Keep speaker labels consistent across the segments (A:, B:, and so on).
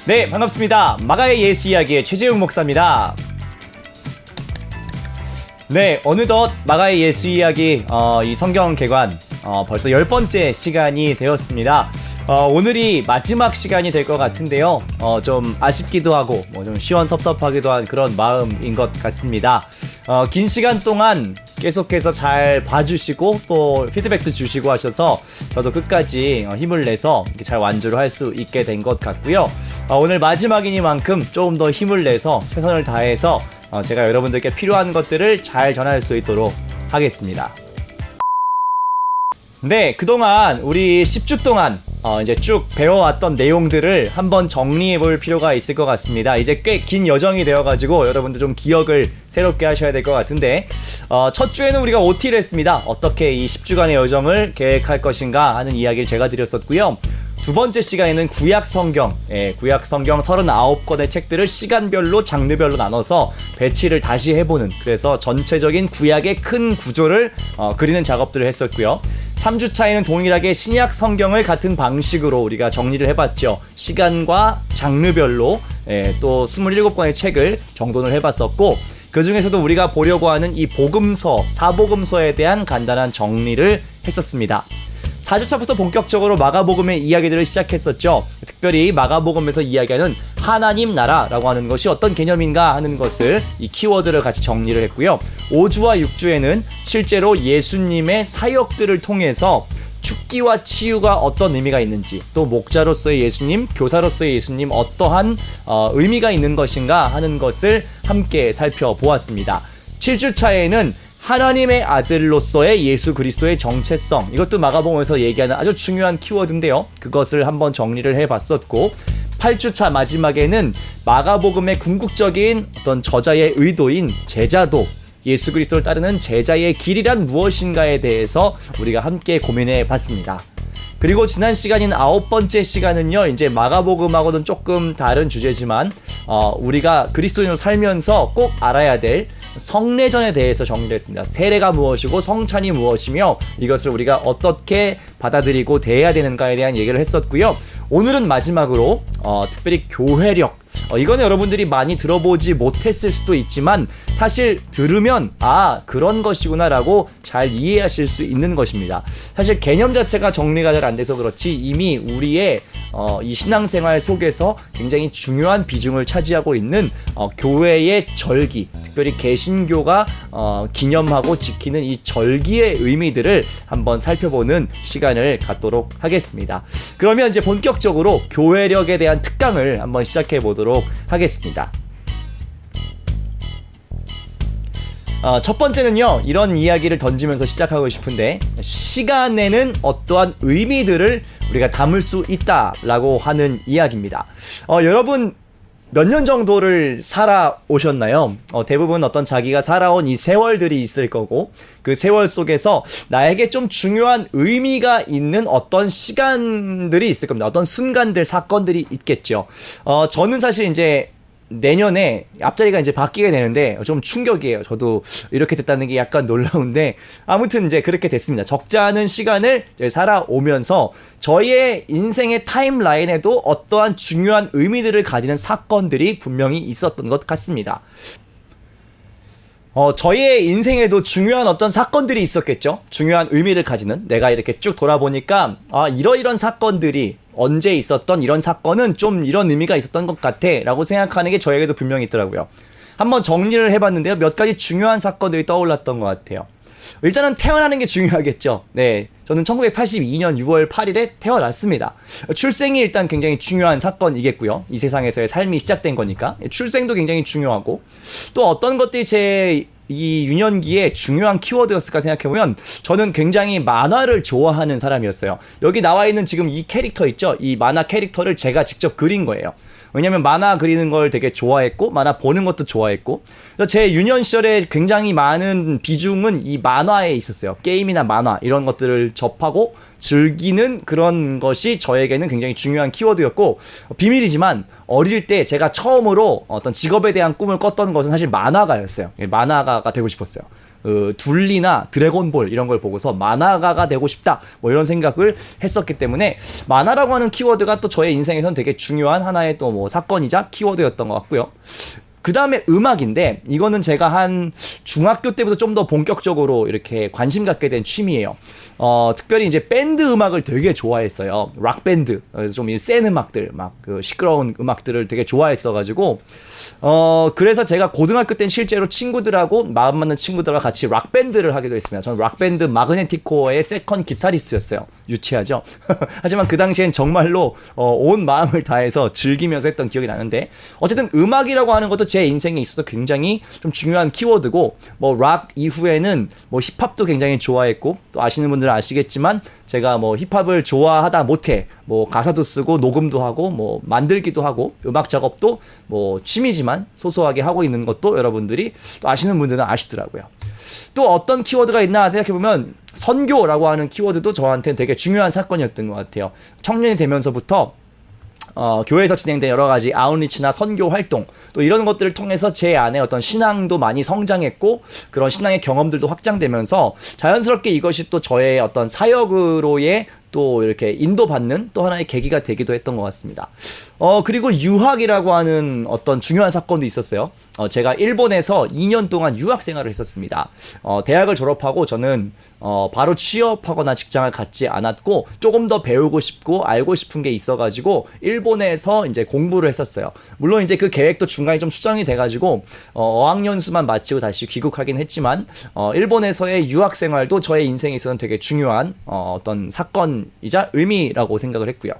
A: 네, 반갑습니다. 마가의 예수 이야기의 최재웅 목사입니다. 네, 어느덧 마가의 예수 이야기 이 성경 개관 벌써 10번째 시간이 되었습니다. 오늘이 마지막 시간이 될 것 같은데요. 좀 아쉽기도 하고 좀 시원섭섭하기도 한 그런 마음인 것 같습니다. 긴 시간 동안 계속해서 잘 봐주시고 또 피드백도 주시고 하셔서 저도 끝까지 힘을 내서 잘 완주를 할 수 있게 된 것 같고요. 오늘 마지막이니만큼 조금 더 힘을 내서 최선을 다해서 제가 여러분들께 필요한 것들을 잘 전할 수 있도록 하겠습니다. 네, 그동안 우리 10주 동안 이제 쭉 배워왔던 내용들을 한번 정리해 볼 필요가 있을 것 같습니다. 이제 꽤 긴 여정이 되어가지고 여러분들 좀 기억을 새롭게 하셔야 될 것 같은데, 첫 주에는 우리가 OT를 했습니다. 어떻게 이 10주간의 여정을 계획할 것인가 하는 이야기를 제가 드렸었고요. 두 번째 시간에는 구약 성경 39권의 책들을 시간별로 장르별로 나눠서 배치를 다시 해보는, 그래서 전체적인 구약의 큰 구조를 그리는 작업들을 했었고요. 3주차에는 동일하게 신약 성경을 같은 방식으로 우리가 정리를 해봤죠. 시간과 장르별로 또 27권의 책을 정돈을 해봤었고, 그 중에서도 우리가 보려고 하는 이 복음서, 사복음서에 대한 간단한 정리를 했었습니다. 4주차부터 본격적으로 마가복음의 이야기들을 시작했었죠. 특별히 마가복음에서 이야기하는 하나님 나라라고 하는 것이 어떤 개념인가 하는 것을, 이 키워드를 같이 정리를 했고요. 5주와 6주에는 실제로 예수님의 사역들을 통해서 죽기와 치유가 어떤 의미가 있는지, 또 목자로서의 예수님, 교사로서의 예수님 어떠한 의미가 있는 것인가 하는 것을 함께 살펴보았습니다. 7주차에는 하나님의 아들로서의 예수 그리스도의 정체성, 이것도 마가복음에서 얘기하는 아주 중요한 키워드인데요. 그것을 한번 정리를 해봤었고, 8주차 마지막에는 마가복음의 궁극적인 어떤 저자의 의도인 제자도, 예수 그리스도를 따르는 제자의 길이란 무엇인가에 대해서 우리가 함께 고민해 봤습니다. 그리고 지난 시간인 9번째 시간은요, 이제 마가복음하고는 조금 다른 주제지만 우리가 그리스도인으로 살면서 꼭 알아야 될 성례전에 대해서 정리를 했습니다. 세례가 무엇이고 성찬이 무엇이며 이것을 우리가 어떻게 받아들이고 대해야 되는가에 대한 얘기를 했었고요. 오늘은 마지막으로 특별히 교회력, 이거는 여러분들이 많이 들어보지 못했을 수도 있지만 사실 들으면 그런 것이구나 라고 잘 이해하실 수 있는 것입니다. 사실 개념 자체가 정리가 잘 안 돼서 그렇지 이미 우리의 이 신앙생활 속에서 굉장히 중요한 비중을 차지하고 있는 교회의 절기, 특별히 개신교가 기념하고 지키는 이 절기의 의미들을 한번 살펴보는 시간을 갖도록 하겠습니다. 그러면 이제 본격적으로 교회력에 대한 특강을 한번 시작해 보도록 하겠습니다. 첫 번째는요, 이런 이야기를 던지면서 시작하고 싶은데, 시간에는 어떠한 의미들을 우리가 담을 수 있다라고 하는 이야기입니다. 여러분 몇 년 정도를 살아오셨나요? 대부분 어떤 자기가 살아온 이 세월들이 있을 거고, 그 세월 속에서 나에게 좀 중요한 의미가 있는 어떤 시간들이 있을 겁니다. 어떤 순간들, 사건들이 있겠죠. 저는 사실 이제 내년에 앞자리가 이제 바뀌게 되는데 좀 충격이에요. 저도 이렇게 됐다는 게 약간 놀라운데, 아무튼 이제 그렇게 됐습니다. 적지 않은 시간을 살아오면서 저의 인생의 타임라인에도 어떠한 중요한 의미들을 가지는 사건들이 분명히 있었던 것 같습니다. 저의 인생에도 중요한 어떤 사건들이 있었겠죠. 중요한 의미를 가지는, 내가 이렇게 쭉 돌아보니까 이러이런 사건들이, 언제 있었던 이런 사건은 좀 이런 의미가 있었던 것 같아 라고 생각하는 게 저에게도 분명히 있더라고요. 한번 정리를 해봤는데요, 몇 가지 중요한 사건들이 떠올랐던 것 같아요. 일단은 태어나는 게 중요하겠죠. 네, 저는 1982년 6월 8일에 태어났습니다. 출생이 일단 굉장히 중요한 사건이겠고요. 이 세상에서의 삶이 시작된 거니까 출생도 굉장히 중요하고, 또 어떤 것들이 제 이 유년기에 중요한 키워드였을까 생각해보면, 저는 굉장히 만화를 좋아하는 사람이었어요. 여기 나와 있는 지금 이 캐릭터 있죠? 이 만화 캐릭터를 제가 직접 그린 거예요. 왜냐면 만화 그리는 걸 되게 좋아했고, 만화 보는 것도 좋아했고, 그래서 제 유년 시절에 굉장히 많은 비중은 이 만화에 있었어요. 게임이나 만화 이런 것들을 접하고 즐기는 그런 것이 저에게는 굉장히 중요한 키워드였고, 비밀이지만 어릴 때 제가 처음으로 어떤 직업에 대한 꿈을 꿨던 것은 사실 만화가였어요. 만화가가 되고 싶었어요. 둘리나 드래곤볼 이런 걸 보고서 만화가가 되고 싶다 뭐 이런 생각을 했었기 때문에 만화라고 하는 키워드가 또 저의 인생에선 되게 중요한 하나의 또 뭐 사건이자 키워드였던 것 같고요. 그 다음에 음악인데 이거는 제가 한 중학교 때부터 좀 더 본격적으로 이렇게 관심 갖게 된 취미예요. 특별히 이제 밴드 음악을 되게 좋아했어요. 락 밴드, 좀 센 음악들, 막 그 시끄러운 음악들을 되게 좋아했어가지고 그래서 제가 고등학교 땐 실제로 친구들하고 마음 맞는 친구들과 같이 락 밴드를 하기도 했습니다. 저는 락 밴드 마그네티코어의 세컨 기타리스트였어요. 유치하죠. 하지만 그 당시엔 정말로 온 마음을 다해서 즐기면서 했던 기억이 나는데 어쨌든 음악이라고 하는 것도 제 인생에 있어서 굉장히 좀 중요한 키워드고 뭐 락 이후에는 뭐 힙합도 굉장히 좋아했고 또 아시는 분들은 아시겠지만 제가 뭐 힙합을 좋아하다 못해 뭐 가사도 쓰고 녹음도 하고 뭐 만들기도 하고 음악 작업도 뭐 취미지만 소소하게 하고 있는 것도 여러분들이 또 아시는 분들은 아시더라고요. 또 어떤 키워드가 있나 생각해보면 선교라고 하는 키워드도 저한테는 되게 중요한 사건이었던 것 같아요. 청년이 되면서부터 교회에서 진행된 여러 가지 아웃리치나 선교 활동 또 이런 것들을 통해서 제 안에 어떤 신앙도 많이 성장했고 그런 신앙의 경험들도 확장되면서 자연스럽게 이것이 또 저의 어떤 사역으로의 또 이렇게 인도받는 또 하나의 계기가 되기도 했던 것 같습니다. 그리고 유학이라고 하는 어떤 중요한 사건도 있었어요. 제가 일본에서 2년 동안 유학 생활을 했었습니다. 대학을 졸업하고 저는 바로 취업하거나 직장을 갖지 않았고 조금 더 배우고 싶고 알고 싶은 게 있어가지고 일본에서 이제 공부를 했었어요. 물론 이제 그 계획도 중간에 좀 수정이 돼가지고 어학연수만 마치고 다시 귀국하긴 했지만 일본에서의 유학 생활도 저의 인생에 있어서는 되게 중요한 어떤 사건이자 의미라고 생각을 했고요.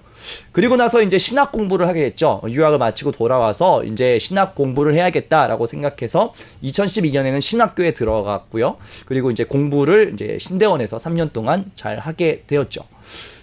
A: 그리고 나서 이제 신학 공부를 하게 됐죠. 유학을 마치고 돌아와서 이제 신학 공부를 해야겠다라고 생각해서 2012년에는 신학교에 들어갔고요. 그리고 이제 공부를 이제 신대원에서 3년 동안 잘 하게 되었죠.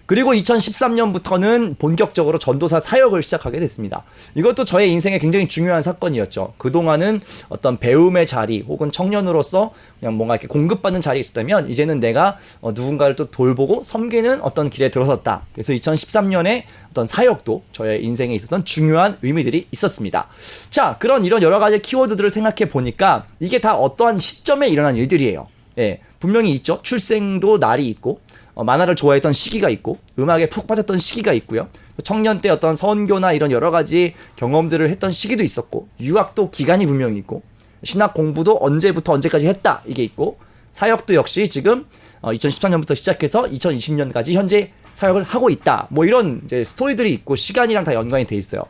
A: 그리고 2013년부터는 본격적으로 전도사 사역을 시작하게 됐습니다. 이것도 저의 인생에 굉장히 중요한 사건이었죠. 그동안은 어떤 배움의 자리 혹은 청년으로서 그냥 뭔가 이렇게 공급받는 자리에 있었다면 이제는 내가 누군가를 또 돌보고 섬기는 어떤 길에 들어섰다. 그래서 2013년에 어떤 사역도 저의 인생에 있었던 중요한 의미들이 있었습니다. 자, 이런 여러 가지 키워드들을 생각해 보니까 이게 다 어떠한 시점에 일어난 일들이에요. 예, 분명히 있죠. 출생도 날이 있고 만화를 좋아했던 시기가 있고 음악에 푹 빠졌던 시기가 있고요. 청년 때 어떤 선교나 이런 여러 가지 경험들을 했던 시기도 있었고 유학도 기간이 분명히 있고 신학 공부도 언제부터 언제까지 했다 이게 있고 사역도 역시 지금 2013년부터 시작해서 2020년까지 현재 사역을 하고 있다. 뭐 이런 이제 스토리들이 있고 시간이랑 다 연관이 돼 있어요.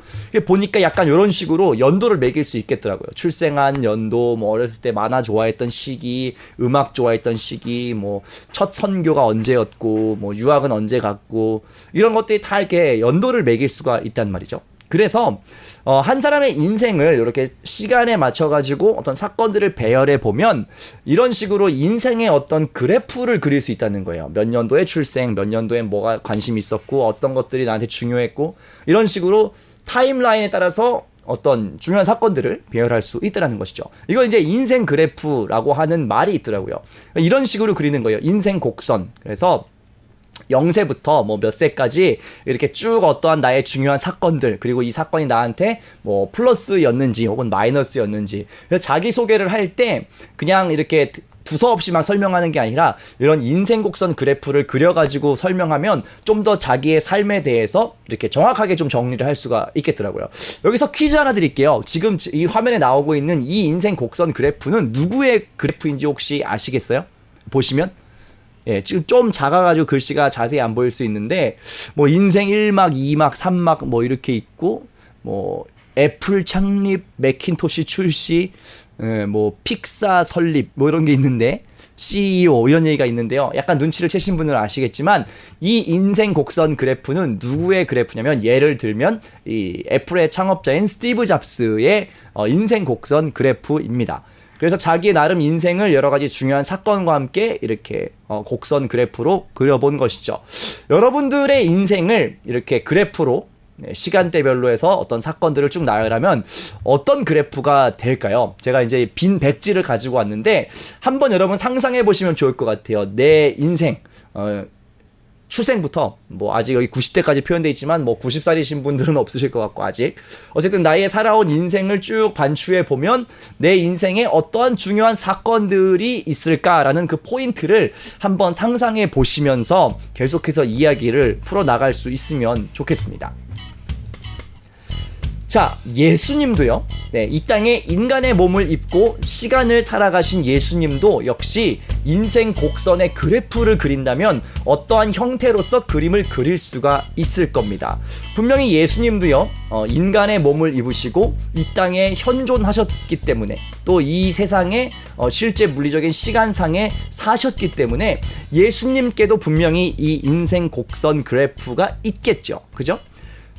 A: 보니까 약간 이런 식으로 연도를 매길 수 있겠더라고요. 출생한 연도, 뭐 어렸을 때 만화 좋아했던 시기, 음악 좋아했던 시기, 뭐 첫 선교가 언제였고, 뭐 유학은 언제 갔고 이런 것들이 다 이렇게 연도를 매길 수가 있단 말이죠. 그래서 한 사람의 인생을 이렇게 시간에 맞춰가지고 어떤 사건들을 배열해 보면 이런 식으로 인생의 어떤 그래프를 그릴 수 있다는 거예요. 몇 년도에 출생, 몇 년도에 뭐가 관심이 있었고 어떤 것들이 나한테 중요했고 이런 식으로 타임라인에 따라서 어떤 중요한 사건들을 배열할 수 있다는 것이죠. 이거 이제 인생 그래프라고 하는 말이 있더라고요. 이런 식으로 그리는 거예요. 인생 곡선. 그래서 0세부터 뭐 몇 세까지 이렇게 쭉 어떠한 나의 중요한 사건들 그리고 이 사건이 나한테 뭐 플러스였는지 혹은 마이너스였는지 자기소개를 할 때 그냥 이렇게 두서없이 막 설명하는 게 아니라 이런 인생곡선 그래프를 그려가지고 설명하면 좀 더 자기의 삶에 대해서 이렇게 정확하게 좀 정리를 할 수가 있겠더라고요. 여기서 퀴즈 하나 드릴게요. 지금 이 화면에 나오고 있는 이 인생곡선 그래프는 누구의 그래프인지 혹시 아시겠어요? 보시면 예, 지금 좀 작아가지고 글씨가 자세히 안 보일 수 있는데, 뭐, 인생 1막, 2막, 3막, 뭐, 이렇게 있고, 뭐, 애플 창립, 매킨토시 출시, 뭐, 픽사 설립, 뭐, 이런 게 있는데, CEO, 이런 얘기가 있는데요. 약간 눈치를 채신 분들은 아시겠지만, 이 인생 곡선 그래프는 누구의 그래프냐면, 예를 들면, 이 애플의 창업자인 스티브 잡스의 인생 곡선 그래프입니다. 그래서 자기의 나름 인생을 여러 가지 중요한 사건과 함께 이렇게 곡선 그래프로 그려본 것이죠. 여러분들의 인생을 이렇게 그래프로 시간대별로 해서 어떤 사건들을 쭉 나열하면 어떤 그래프가 될까요? 제가 이제 빈 백지를 가지고 왔는데 한번 여러분 상상해 보시면 좋을 것 같아요. 내 인생 출생부터 뭐 아직 여기 90대까지 표현되어 있지만 뭐 90살이신 분들은 없으실 것 같고 아직 어쨌든 나의 살아온 인생을 쭉 반추해 보면 내 인생에 어떠한 중요한 사건들이 있을까라는 그 포인트를 한번 상상해 보시면서 계속해서 이야기를 풀어나갈 수 있으면 좋겠습니다. 자, 예수님도요. 네, 이 땅에 인간의 몸을 입고 시간을 살아가신 예수님도 역시 인생 곡선의 그래프를 그린다면 어떠한 형태로서 그림을 그릴 수가 있을 겁니다. 분명히 예수님도요. 인간의 몸을 입으시고 이 땅에 현존하셨기 때문에 또 이 세상에 실제 물리적인 시간상에 사셨기 때문에 예수님께도 분명히 이 인생 곡선 그래프가 있겠죠. 그죠?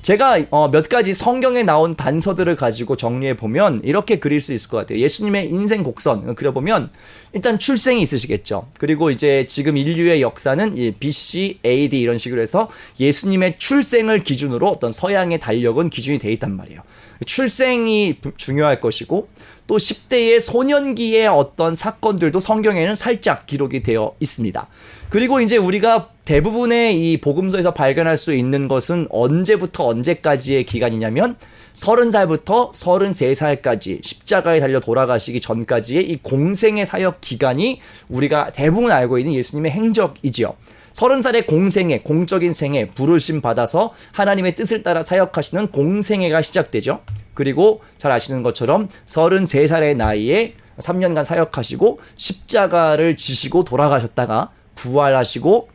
A: 제가 몇 가지 성경에 나온 단서들을 가지고 정리해 보면 이렇게 그릴 수 있을 것 같아요. 예수님의 인생 곡선 그려보면 일단 출생이 있으시겠죠. 그리고 이제 지금 인류의 역사는 BC, AD 이런 식으로 해서 예수님의 출생을 기준으로 어떤 서양의 달력은 기준이 돼 있단 말이에요. 출생이 중요할 것이고 또 10대의 소년기의 어떤 사건들도 성경에는 살짝 기록이 되어 있습니다. 그리고 이제 우리가 대부분의 이 복음서에서 발견할 수 있는 것은 언제부터 언제까지의 기간이냐면 30살부터 33살까지 십자가에 달려 돌아가시기 전까지의 이 공생의 사역 기간이 우리가 대부분 알고 있는 예수님의 행적이지요. 30살의 공생애, 공적인 생애, 부르심 받아서 하나님의 뜻을 따라 사역하시는 공생애가 시작되죠. 그리고 잘 아시는 것처럼 33살의 나이에 3년간 사역하시고 십자가를 지시고 돌아가셨다가 부활하시고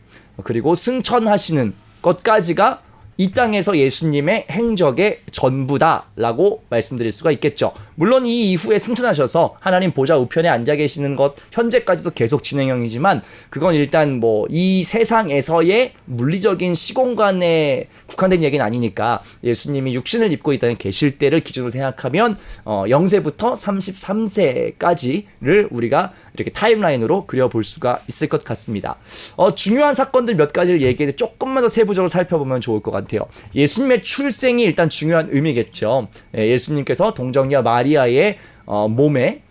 A: 그리고 승천하시는 것까지가 이 땅에서 예수님의 행적의 전부다라고 말씀드릴 수가 있겠죠. 물론 이 이후에 승천하셔서 하나님 보좌 우편에 앉아 계시는 것 현재까지도 계속 진행형이지만 그건 일단 뭐 이 세상에서의 물리적인 시공간에 국한된 얘기는 아니니까 예수님이 육신을 입고 있다는 계실 때를 기준으로 생각하면 0세부터 33세까지를 우리가 이렇게 타임라인으로 그려볼 수가 있을 것 같습니다. 중요한 사건들 몇 가지를 얘기해 조금만 더 세부적으로 살펴보면 좋을 것 같아요. 예수님의 출생이 일단 중요한 의미겠죠. 예수님께서 동정녀 마리아의 몸에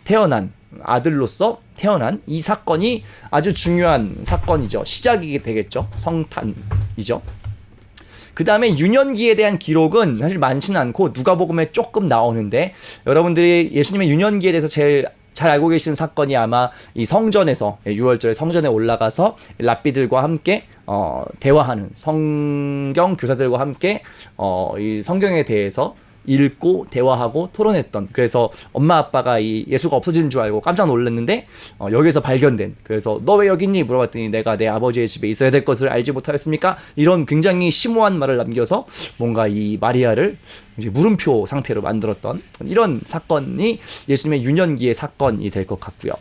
A: 태어난 아들로서 태어난 이 사건이 아주 중요한 사건이죠. 시작이 되겠죠. 성탄이죠. 그 다음에 유년기에 대한 기록은 사실 많지는 않고 누가복음에 조금 나오는데 여러분들이 예수님의 유년기에 대해서 제일 잘 알고 계시는 사건이 아마 이 성전에서 6월절에 성전에 올라가서 랍비들과 함께 대화하는 성경 교사들과 함께 이 성경에 대해서 읽고 대화하고 토론했던 그래서 엄마 아빠가 이 예수가 없어지는 줄 알고 깜짝 놀랐는데 여기서 발견된 그래서 너 왜 여기 있니 물어봤더니 내가 내 아버지의 집에 있어야 될 것을 알지 못하였습니까? 이런 굉장히 심오한 말을 남겨서 뭔가 이 마리아를 이제 물음표 상태로 만들었던 이런 사건이 예수님의 유년기의 사건이 될 것 같고요.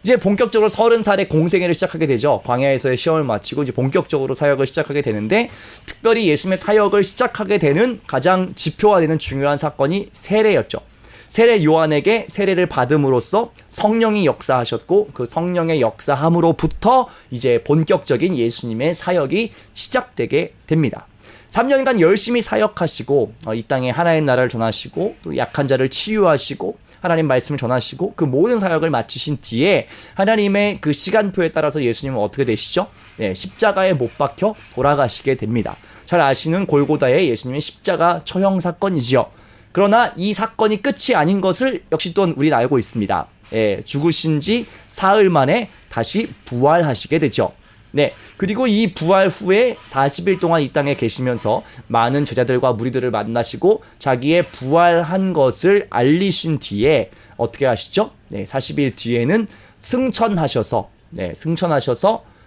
A: 이제 본격적으로 30살에 공생애를 시작하게 되죠. 광야에서의 시험을 마치고 이제 본격적으로 사역을 시작하게 되는데 특별히 예수님의 사역을 시작하게 되는 가장 지표화되는 중요한 사건이 세례였죠. 세례 요한에게 세례를 받음으로써 성령이 역사하셨고 그 성령의 역사함으로부터 이제 본격적인 예수님의 사역이 시작되게 됩니다. 3년간 열심히 사역하시고 이 땅에 하나님 나라를 전하시고 또 약한 자를 치유하시고 하나님 말씀을 전하시고 그 모든 사역을 마치신 뒤에 하나님의 그 시간표에 따라서 예수님은 어떻게 되시죠? 네, 십자가에 못 박혀 돌아가시게 됩니다. 잘 아시는 골고다의 예수님의 십자가 처형 사건이지요. 그러나 이 사건이 끝이 아닌 것을 역시 또 우리는 알고 있습니다. 예, 죽으신 지 사흘 만에 다시 부활하시게 되죠. 네. 그리고 이 부활 후에 40일 동안 이 땅에 계시면서 많은 제자들과 무리들을 만나시고 자기의 부활한 것을 알리신 뒤에 어떻게 하시죠? 네, 40일 뒤에는 승천하셔서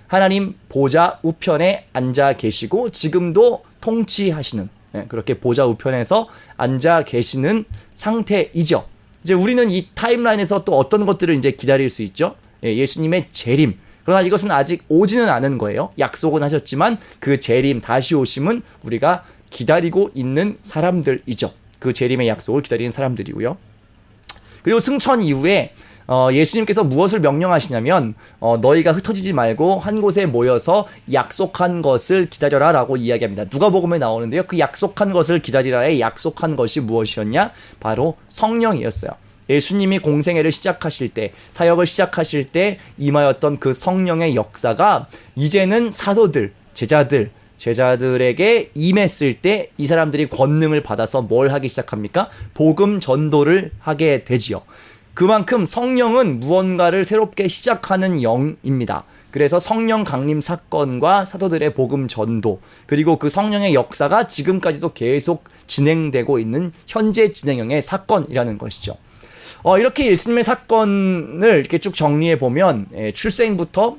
A: 하나님 보좌 우편에 앉아 계시고 지금도 통치하시는 그렇게 보좌 우편에서 앉아 계시는 상태이죠. 이제 우리는 이 타임라인에서 또 어떤 것들을 이제 기다릴 수 있죠? 예수님의 재림. 그러나 이것은 아직 오지는 않은 거예요. 약속은 하셨지만 그 재림, 다시 오심은 우리가 기다리고 있는 사람들이죠. 그 재림의 약속을 기다리는 사람들이고요. 그리고 승천 이후에 예수님께서 무엇을 명령하시냐면 너희가 흩어지지 말고 한 곳에 모여서 약속한 것을 기다려라 라고 이야기합니다. 누가복음에 나오는데요. 그 약속한 것을 기다리라의 약속한 것이 무엇이었냐? 바로 성령이었어요. 예수님이 공생애를 시작하실 때, 사역을 시작하실 때 임하였던 그 성령의 역사가 이제는 사도들, 제자들에게 임했을 때 이 사람들이 권능을 받아서 뭘 하기 시작합니까? 복음 전도를 하게 되지요. 그만큼 성령은 무언가를 새롭게 시작하는 영입니다. 그래서 성령 강림 사건과 사도들의 복음 전도, 그리고 그 성령의 역사가 지금까지도 계속 진행되고 있는 현재 진행형의 사건이라는 것이죠. 이렇게 예수님의 사건을 이렇게 쭉 정리해 보면 출생부터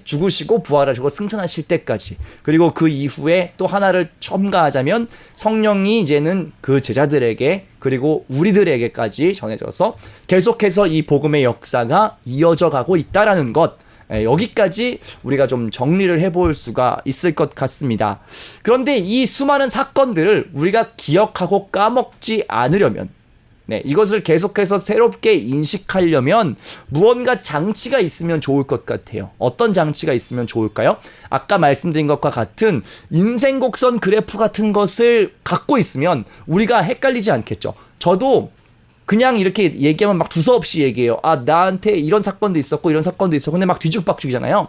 A: 죽으시고 부활하시고 승천하실 때까지, 그리고 그 이후에 또 하나를 첨가하자면 성령이 이제는 그 제자들에게 그리고 우리들에게까지 전해져서 계속해서 이 복음의 역사가 이어져 가고 있다라는 것, 여기까지 우리가 좀 정리를 해볼 수가 있을 것 같습니다. 그런데 이 수많은 사건들을 우리가 기억하고 까먹지 않으려면, 이것을 계속해서 새롭게 인식하려면 무언가 장치가 있으면 좋을 것 같아요. 어떤 장치가 있으면 좋을까요? 아까 말씀드린 것과 같은 인생 곡선 그래프 같은 것을 갖고 있으면 우리가 헷갈리지 않겠죠. 저도 그냥 이렇게 얘기하면 막 두서없이 얘기해요. 나한테 이런 사건도 있었고 이런 사건도 있었고, 근데 막 뒤죽박죽이잖아요.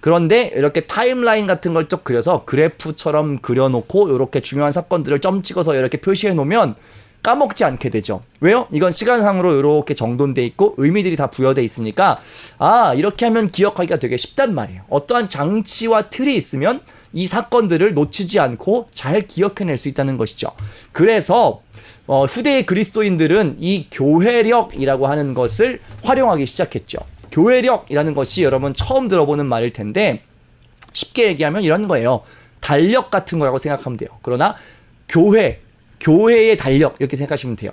A: 그런데 이렇게 타임라인 같은 걸 쭉 그려서 그래프처럼 그려놓고 이렇게 중요한 사건들을 점 찍어서 이렇게 표시해 놓으면 까먹지 않게 되죠. 왜요? 이건 시간상으로 이렇게 정돈돼 있고 의미들이 다 부여돼 있으니까 이렇게 하면 기억하기가 되게 쉽단 말이에요. 어떠한 장치와 틀이 있으면 이 사건들을 놓치지 않고 잘 기억해낼 수 있다는 것이죠. 그래서 후대의 그리스도인들은 이 교회력이라고 하는 것을 활용하기 시작했죠. 교회력이라는 것이 여러분 처음 들어보는 말일 텐데, 쉽게 얘기하면 이런 거예요. 달력 같은 거라고 생각하면 돼요. 그러나 교회의 달력, 이렇게 생각하시면 돼요.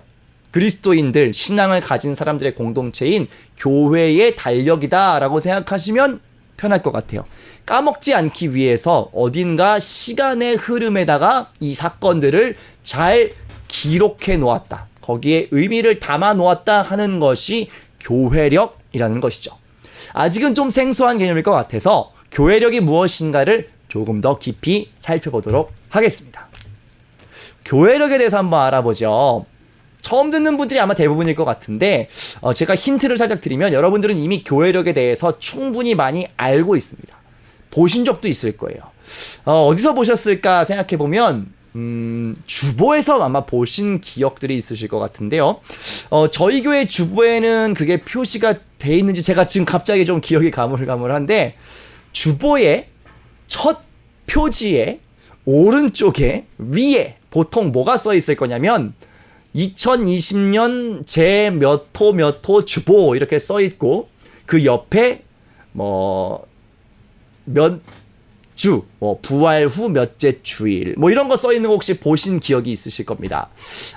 A: 그리스도인들, 신앙을 가진 사람들의 공동체인 교회의 달력이다 라고 생각하시면 편할 것 같아요. 까먹지 않기 위해서 어딘가 시간의 흐름에다가 이 사건들을 잘 기록해 놓았다, 거기에 의미를 담아 놓았다 하는 것이 교회력이라는 것이죠. 아직은 좀 생소한 개념일 것 같아서 교회력이 무엇인가를 조금 더 깊이 살펴보도록 하겠습니다. 교회력에 대해서 한번 알아보죠. 처음 듣는 분들이 아마 대부분일 것 같은데, 제가 힌트를 살짝 드리면 여러분들은 이미 교회력에 대해서 충분히 많이 알고 있습니다. 보신 적도 있을 거예요. 어디서 보셨을까 생각해보면 주보에서 아마 보신 기억들이 있으실 것 같은데요. 저희 교회 주보에는 그게 표시가 돼 있는지 제가 지금 갑자기 좀 기억이 가물가물한데, 주보의 첫 표지에 오른쪽에 위에 보통 뭐가 써 있을 거냐면 2020년 제 몇 호 몇 호 주보 이렇게 써 있고, 그 옆에 몇 주, 부활 후 몇째 주일, 이런 거 써 있는 거 혹시 보신 기억이 있으실 겁니다.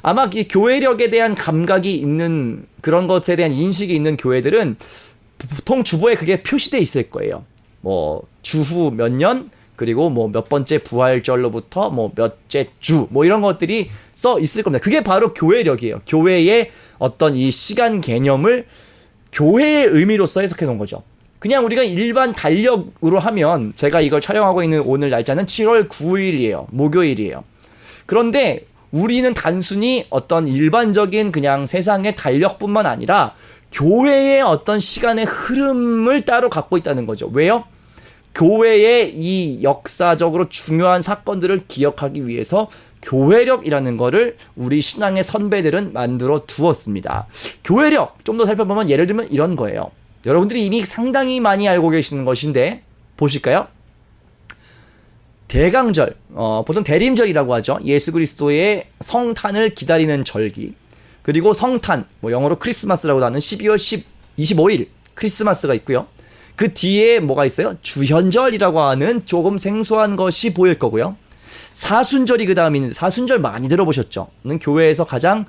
A: 아마 이 교회력에 대한 감각이 있는, 그런 것에 대한 인식이 있는 교회들은 보통 주보에 그게 표시돼 있을 거예요. 주후 몇 년, 그리고 몇 번째 부활절로부터 몇째 주, 이런 것들이 써 있을 겁니다. 그게 바로 교회력이에요. 교회의 어떤 이 시간 개념을 교회의 의미로서 해석해 놓은 거죠. 그냥 우리가 일반 달력으로 하면, 제가 이걸 촬영하고 있는 오늘 날짜는 7월 9일이에요. 목요일이에요. 그런데 우리는 단순히 어떤 일반적인 그냥 세상의 달력뿐만 아니라 교회의 어떤 시간의 흐름을 따로 갖고 있다는 거죠. 왜요? 교회의 이 역사적으로 중요한 사건들을 기억하기 위해서 교회력이라는 거를 우리 신앙의 선배들은 만들어 두었습니다. 교회력 좀 더 살펴보면, 예를 들면 이런 거예요. 여러분들이 이미 상당히 많이 알고 계시는 것인데 보실까요? 대강절, 보통 대림절이라고 하죠. 예수 그리스도의 성탄을 기다리는 절기. 그리고 성탄, 영어로 크리스마스라고도 하는 12월 25일 크리스마스가 있고요. 그 뒤에 뭐가 있어요? 주현절이라고 하는 조금 생소한 것이 보일 거고요. 사순절이 그 다음에 있는데, 사순절 많이 들어보셨죠? 교회에서 가장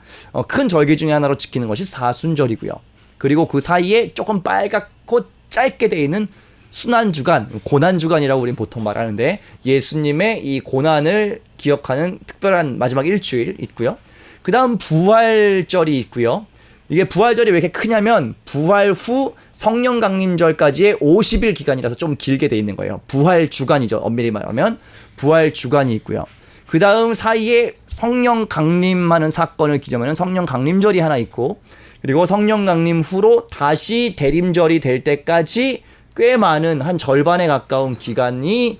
A: 큰 절기 중에 하나로 지키는 것이 사순절이고요. 그리고 그 사이에 조금 빨갛고 짧게 되어 있는 순환주간, 고난주간이라고 우리는 보통 말하는데, 예수님의 이 고난을 기억하는 특별한 마지막 일주일 있고요. 그 다음 부활절이 있고요. 이게 부활절이 왜 이렇게 크냐면, 부활 후 성령 강림절까지의 50일 기간이라서 좀 길게 돼 있는 거예요. 부활 주간이죠. 엄밀히 말하면 부활 주간이 있고요. 그 다음 사이에 성령 강림하는 사건을 기념하는 성령 강림절이 하나 있고, 그리고 성령 강림 후로 다시 대림절이 될 때까지 꽤 많은 한 절반에 가까운 기간이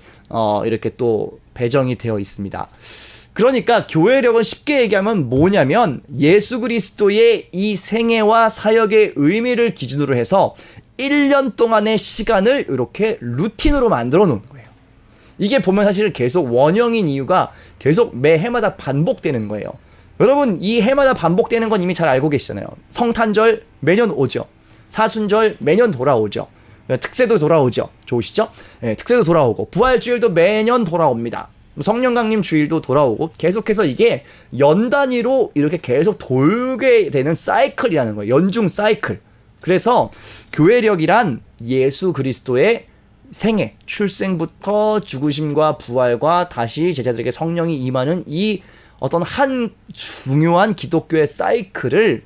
A: 이렇게 또 배정이 되어 있습니다. 그러니까 교회력은 쉽게 얘기하면 뭐냐면 예수 그리스도의 이 생애와 사역의 의미를 기준으로 해서 1년 동안의 시간을 이렇게 루틴으로 만들어 놓은 거예요. 이게 보면 사실 계속 원형인 이유가 계속 매 해마다 반복되는 거예요. 여러분, 이 해마다 반복되는 건 이미 잘 알고 계시잖아요. 성탄절 매년 오죠. 사순절 매년 돌아오죠. 특세도 돌아오죠. 좋으시죠? 네, 특세도 돌아오고 부활주일도 매년 돌아옵니다. 성령 강림 주일도 돌아오고 계속해서 이게 연 단위로 이렇게 계속 돌게 되는 사이클이라는 거예요. 연중 사이클. 그래서 교회력이란 예수 그리스도의 생애, 출생부터 죽으심과 부활과 다시 제자들에게 성령이 임하는 이 어떤 한 중요한 기독교의 사이클을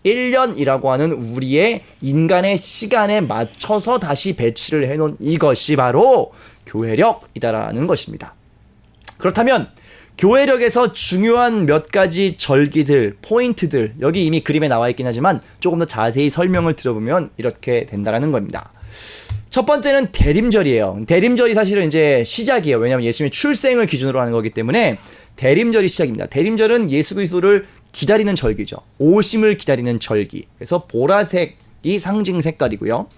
A: 1년이라고 하는 우리의 인간의 시간에 맞춰서 다시 배치를 해놓은 이것이 바로 교회력이다라는 것입니다. 그렇다면 교회력에서 중요한 몇 가지 절기들, 포인트들, 여기 이미 그림에 나와 있긴 하지만 조금 더 자세히 설명을 들어보면 이렇게 된다라는 겁니다. 첫 번째는 대림절이에요. 대림절이 사실은 이제 시작이에요. 왜냐하면 예수님의 출생을 기준으로 하는 거기 때문에 대림절이 시작입니다. 대림절은 예수 그리스도를 기다리는 절기죠. 오심을 기다리는 절기. 그래서 보라색이 상징 색깔이고요.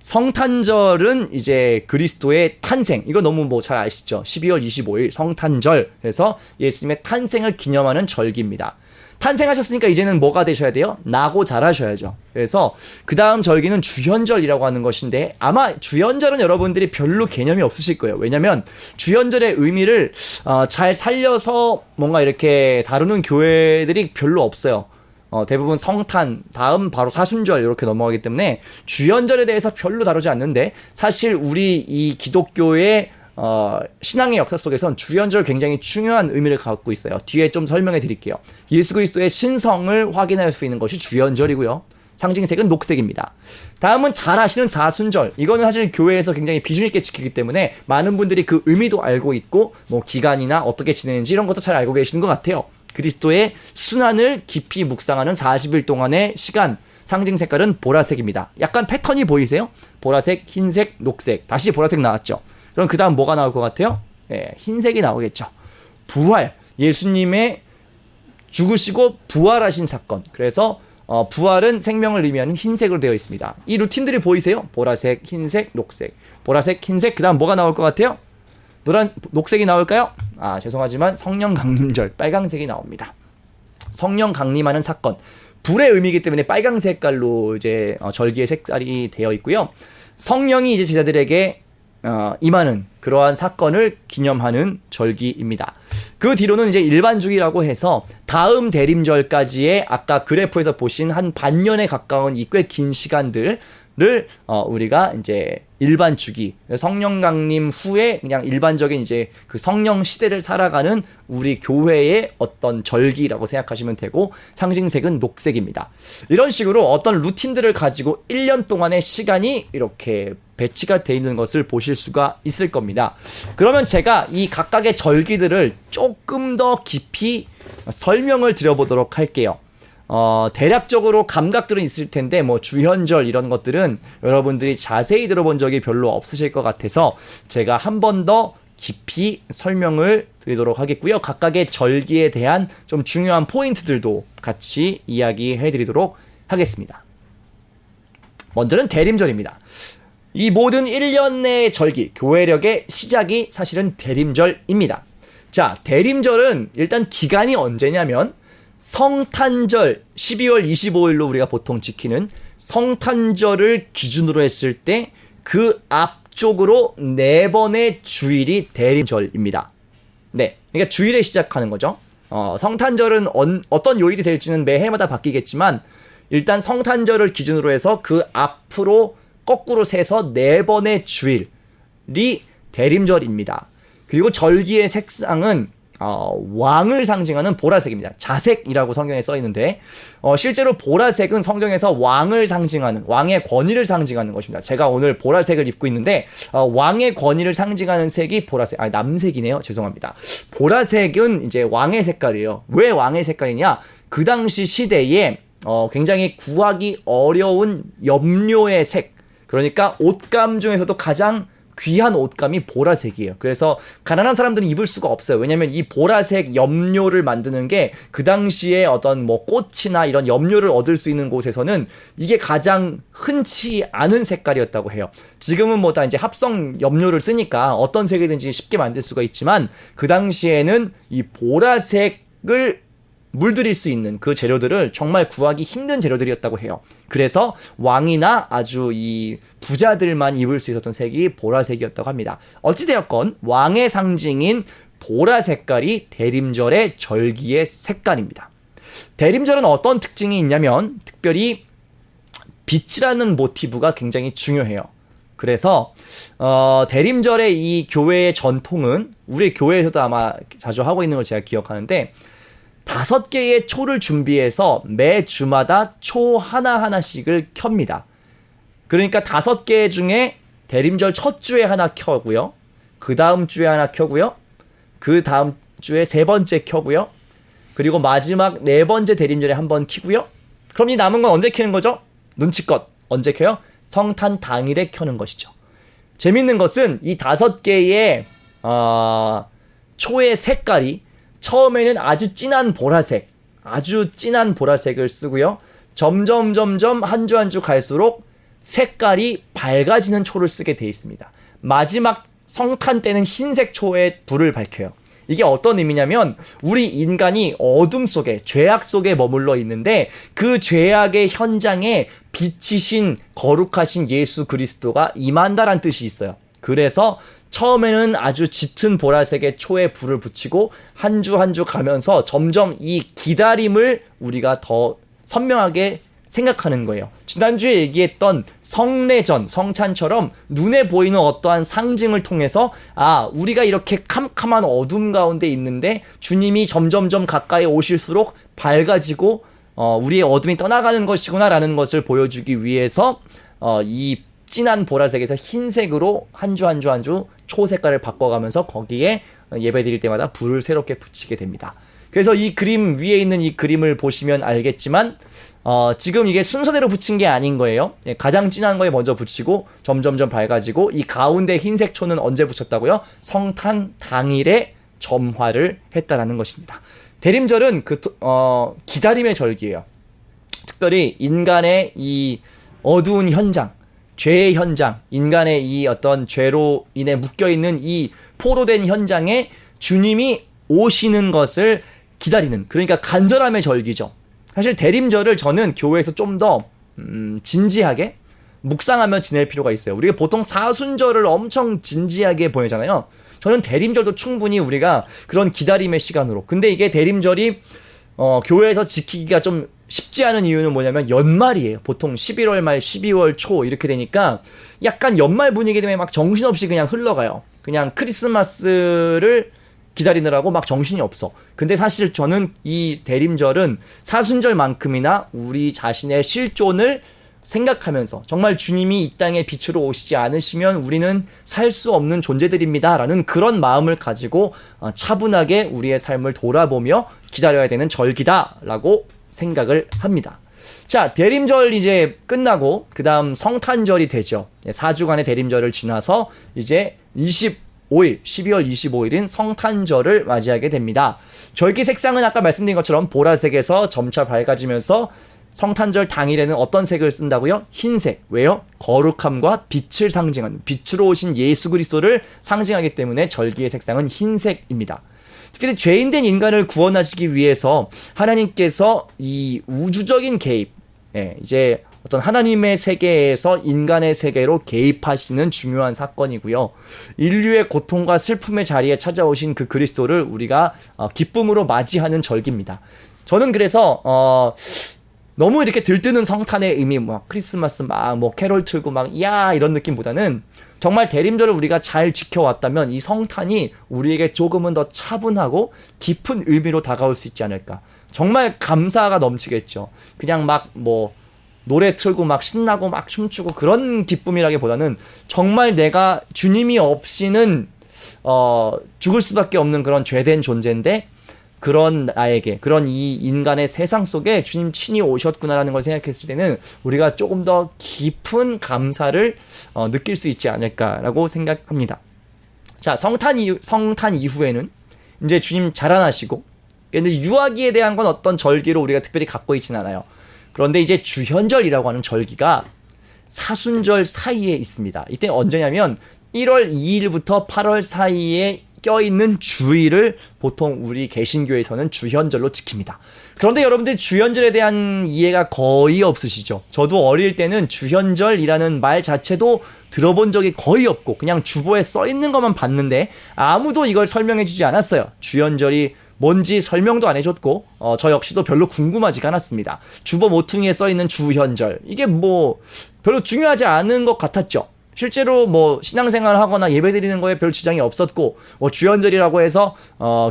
A: 성탄절은 이제 그리스도의 탄생. 이거 너무 뭐 잘 아시죠? 12월 25일 성탄절. 그래서 예수님의 탄생을 기념하는 절기입니다. 탄생하셨으니까 이제는 뭐가 되셔야 돼요? 나고 자라셔야죠. 그래서 그 다음 절기는 주현절이라고 하는 것인데 아마 주현절은 여러분들이 별로 개념이 없으실 거예요. 왜냐면 주현절의 의미를 잘 살려서 뭔가 이렇게 다루는 교회들이 별로 없어요. 대부분 성탄, 다음 바로 사순절 이렇게 넘어가기 때문에 주현절에 대해서 별로 다루지 않는데 사실 우리 이 기독교의 신앙의 역사 속에선 주현절 굉장히 중요한 의미를 갖고 있어요. 뒤에 좀 설명해 드릴게요. 예수 그리스도의 신성을 확인할 수 있는 것이 주현절이고요. 상징색은 녹색입니다. 다음은 잘 아시는 사순절. 이거는 사실 교회에서 굉장히 비중 있게 지키기 때문에 많은 분들이 그 의미도 알고 있고 뭐 기간이나 어떻게 지내는지 이런 것도 잘 알고 계시는 것 같아요. 그리스도의 순환을 깊이 묵상하는 40일 동안의 시간. 상징 색깔은 보라색입니다. 약간 패턴이 보이세요? 보라색, 흰색, 녹색. 다시 보라색 나왔죠. 그럼 그 다음 뭐가 나올 것 같아요? 네, 흰색이 나오겠죠. 부활. 예수님의 죽으시고 부활하신 사건. 그래서 부활은 생명을 의미하는 흰색으로 되어 있습니다. 이 루틴들이 보이세요? 보라색, 흰색, 녹색. 보라색, 흰색. 그 다음 뭐가 나올 것 같아요? 녹색이 나올까요? 죄송하지만 성령 강림절 빨강색이 나옵니다. 성령 강림하는 사건. 불의 의미이기 때문에 빨강 색깔로 이제 절기의 색깔이 되어 있고요. 성령이 이제 제자들에게 임하는 그러한 사건을 기념하는 절기입니다. 그 뒤로는 이제 일반주기라고 해서 다음 대림절까지의 아까 그래프에서 보신 한 반년에 가까운 이 꽤 긴 시간들을 우리가 이제 일반 주기, 성령 강림 후에 그냥 일반적인 이제 그 성령 시대를 살아가는 우리 교회의 어떤 절기라고 생각하시면 되고 상징색은 녹색입니다. 이런 식으로 어떤 루틴들을 가지고 1년 동안의 시간이 이렇게 배치가 되어 있는 것을 보실 수가 있을 겁니다. 그러면 제가 이 각각의 절기들을 조금 더 깊이 설명을 드려보도록 할게요. 대략적으로 감각들은 있을 텐데 뭐 주현절 이런 것들은 여러분들이 자세히 들어본 적이 별로 없으실 것 같아서 제가 한 번 더 깊이 설명을 드리도록 하겠고요. 각각의 절기에 대한 좀 중요한 포인트들도 같이 이야기해 드리도록 하겠습니다. 먼저는 대림절입니다. 이 모든 1년의 절기, 교회력의 시작이 사실은 대림절입니다. 자, 대림절은 일단 기간이 언제냐면 성탄절 12월 25일로 우리가 보통 지키는 성탄절을 기준으로 했을 때 그 앞쪽으로 4번의 주일이 대림절입니다. 네, 그러니까 주일에 시작하는 거죠. 성탄절은 어떤 요일이 될지는 매해마다 바뀌겠지만 일단 성탄절을 기준으로 해서 그 앞으로 거꾸로 세서 4번의 주일이 대림절입니다. 그리고 절기의 색상은 왕을 상징하는 보라색입니다. 자색이라고 성경에 써 있는데 실제로 보라색은 성경에서 왕을 상징하는 왕의 권위를 상징하는 것입니다. 제가 오늘 보라색을 입고 있는데 왕의 권위를 상징하는 색이 보라색. 남색이네요. 죄송합니다. 보라색은 이제 왕의 색깔이에요. 왜 왕의 색깔이냐? 그 당시 시대에 굉장히 구하기 어려운 염료의 색. 그러니까 옷감 중에서도 가장 귀한 옷감이 보라색이에요. 그래서 가난한 사람들은 입을 수가 없어요. 왜냐면 이 보라색 염료를 만드는 게 그 당시에 어떤 뭐 꽃이나 이런 염료를 얻을 수 있는 곳에서는 이게 가장 흔치 않은 색깔이었다고 해요. 지금은 뭐 다 이제 합성 염료를 쓰니까 어떤 색이든지 쉽게 만들 수가 있지만 그 당시에는 이 보라색을 물들일 수 있는 그 재료들을 정말 구하기 힘든 재료들이었다고 해요. 그래서 왕이나 아주 이 부자들만 입을 수 있었던 색이 보라색이었다고 합니다. 어찌되었건 왕의 상징인 보라 색깔이 대림절의 절기의 색깔입니다. 대림절은 어떤 특징이 있냐면 특별히 빛이라는 모티브가 굉장히 중요해요. 그래서 대림절의 이 교회의 전통은 우리 교회에서도 아마 자주 하고 있는 걸 제가 기억하는데 5개의 초를 준비해서 매 주마다 초 하나하나씩을 켭니다. 그러니까 5개 중에 대림절 첫 주에 하나 켜고요. 그 다음 주에 하나 켜고요. 그 다음 주에 3번째 켜고요. 그리고 마지막 4번째 대림절에 한번 켜고요. 그럼 이 남은 건 언제 켜는 거죠? 눈치껏 언제 켜요? 성탄 당일에 켜는 것이죠. 재밌는 것은 이 5개의 초의 색깔이 처음에는 아주 진한 보라색을 쓰고요. 점점 한 주 한 주 갈수록 색깔이 밝아지는 초를 쓰게 되어 있습니다. 마지막 성탄 때는 흰색 초에 불을 밝혀요. 이게 어떤 의미냐면 우리 인간이 어둠 속에 죄악 속에 머물러 있는데 그 죄악의 현장에 빛이신 거룩하신 예수 그리스도가 임한다란 뜻이 있어요. 그래서 처음에는 아주 짙은 보라색의 초에 불을 붙이고 한 주 한 주 가면서 점점 이 기다림을 우리가 더 선명하게 생각하는 거예요. 지난주에 얘기했던 성례전, 성찬처럼 눈에 보이는 어떠한 상징을 통해서 우리가 이렇게 캄캄한 어둠 가운데 있는데 주님이 점점점 가까이 오실수록 밝아지고 우리의 어둠이 떠나가는 것이구나 라는 것을 보여주기 위해서 이 진한 보라색에서 흰색으로 한 주 한 주 초 색깔을 바꿔가면서 거기에 예배 드릴 때마다 불을 새롭게 붙이게 됩니다. 그래서 이 그림 위에 있는 이 그림을 보시면 알겠지만 지금 이게 순서대로 붙인 게 아닌 거예요. 가장 진한 거에 먼저 붙이고 점점점 밝아지고 이 가운데 흰색 초는 언제 붙였다고요? 성탄 당일에 점화를 했다라는 것입니다. 대림절은 기다림의 절기예요. 특별히 인간의 이 어두운 현장, 죄의 현장, 인간의 이 어떤 죄로 인해 묶여있는 이 포로된 현장에 주님이 오시는 것을 기다리는, 그러니까 간절함의 절기죠. 사실 대림절을 저는 교회에서 좀 더 진지하게 묵상하며 지낼 필요가 있어요. 우리가 보통 사순절을 엄청 진지하게 보내잖아요. 저는 대림절도 충분히 우리가 그런 기다림의 시간으로, 근데 이게 대림절이 교회에서 지키기가 좀 쉽지 않은 이유는 뭐냐면 연말이에요. 보통 11월 말 12월 초 이렇게 되니까 약간 연말 분위기 때문에 막 정신없이 그냥 흘러가요. 그냥 크리스마스를 기다리느라고 막 정신이 없어. 근데 사실 저는 이 대림절은 사순절만큼이나 우리 자신의 실존을 생각하면서 정말 주님이 이 땅에 빛으로 오시지 않으시면 우리는 살 수 없는 존재들입니다 라는 그런 마음을 가지고 차분하게 우리의 삶을 돌아보며 기다려야 되는 절기다 라고 생각을 합니다. 자, 대림절 이제 끝나고 그 다음 성탄절이 되죠. 4주간의 대림절을 지나서 이제 12월 25일인 성탄절을 맞이하게 됩니다. 절기 색상은 아까 말씀드린 것처럼 보라색에서 점차 밝아지면서 성탄절 당일에는 어떤 색을 쓴다고요? 흰색. 왜요? 거룩함과 빛을 상징하는, 빛으로 오신 예수 그리스도를 상징하기 때문에 절기의 색상은 흰색입니다. 특히 죄인된 인간을 구원하시기 위해서 하나님께서 이 우주적인 개입, 이제 어떤 하나님의 세계에서 인간의 세계로 개입하시는 중요한 사건이고요. 인류의 고통과 슬픔의 자리에 찾아오신 그 그리스도를 우리가 기쁨으로 맞이하는 절기입니다. 저는 그래서 너무 이렇게 들뜨는 성탄의 의미, 막 크리스마스 막 뭐 캐롤 틀고 막 이런 느낌보다는 정말 대림절을 우리가 잘 지켜왔다면 이 성탄이 우리에게 조금은 더 차분하고 깊은 의미로 다가올 수 있지 않을까. 정말 감사가 넘치겠죠. 그냥 막 뭐 노래 틀고 막 신나고 막 춤추고 그런 기쁨이라기보다는 정말 내가 주님이 없이는 죽을 수밖에 없는 그런 죄된 존재인데 그런 나에게, 그런 이 인간의 세상 속에 주님 친히 오셨구나라는 걸 생각했을 때는 우리가 조금 더 깊은 감사를 느낄 수 있지 않을까라고 생각합니다. 자, 성탄 이후에는 이제 주님 자라나시고, 근데 유아기에 대한 건 어떤 절기로 우리가 특별히 갖고 있진 않아요. 그런데 이제 주현절이라고 하는 절기가 사순절 사이에 있습니다. 이때 언제냐면 1월 2일부터 8월 사이에 껴있는 주일을 보통 우리 개신교에서는 주현절로 지킵니다. 그런데 여러분들 주현절에 대한 이해가 거의 없으시죠? 저도 어릴 때는 주현절이라는 말 자체도 들어본 적이 거의 없고 그냥 주보에 써있는 것만 봤는데 아무도 이걸 설명해 주지 않았어요. 주현절이 뭔지 설명도 안 해줬고 저 역시도 별로 궁금하지가 않았습니다. 주보 모퉁이에 써있는 주현절, 이게 뭐 별로 중요하지 않은 것 같았죠. 실제로 뭐 신앙생활을 하거나 예배드리는 거에 별 지장이 없었고, 뭐 주현절이라고 해서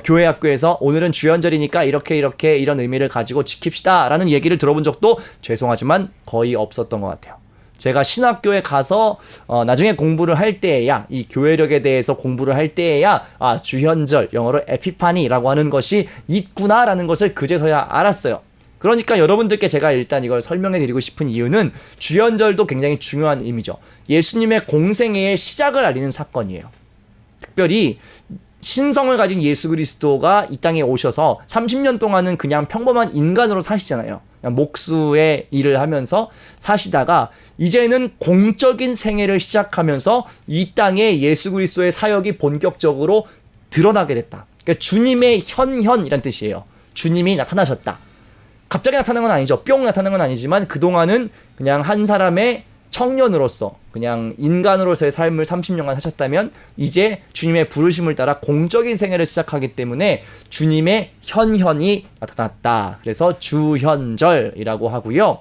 A: 교회 학교에서 오늘은 주현절이니까 이렇게 이런 의미를 가지고 지킵시다 라는 얘기를 들어본 적도 죄송하지만 거의 없었던 것 같아요. 제가 신학교에 가서 나중에 공부를 할 때에야, 이 교회력에 대해서 공부를 할 때에야 주현절, 영어로 에피파니라고 하는 것이 있구나라는 것을 그제서야 알았어요. 그러니까 여러분들께 제가 일단 이걸 설명해 드리고 싶은 이유는 주현절도 굉장히 중요한 의미죠. 예수님의 공생애의 시작을 알리는 사건이에요. 특별히 신성을 가진 예수 그리스도가 이 땅에 오셔서 30년 동안은 그냥 평범한 인간으로 사시잖아요. 그냥 목수의 일을 하면서 사시다가 이제는 공적인 생애를 시작하면서 이 땅에 예수 그리스도의 사역이 본격적으로 드러나게 됐다. 그러니까 주님의 현현이란 뜻이에요. 주님이 나타나셨다. 갑자기 나타난 건 아니죠. 뿅 나타난 건 아니지만 그동안은 그냥 한 사람의 청년으로서, 그냥 인간으로서의 삶을 30년간 사셨다면 이제 주님의 부르심을 따라 공적인 생애를 시작하기 때문에 주님의 현현이 나타났다. 그래서 주현절이라고 하고요.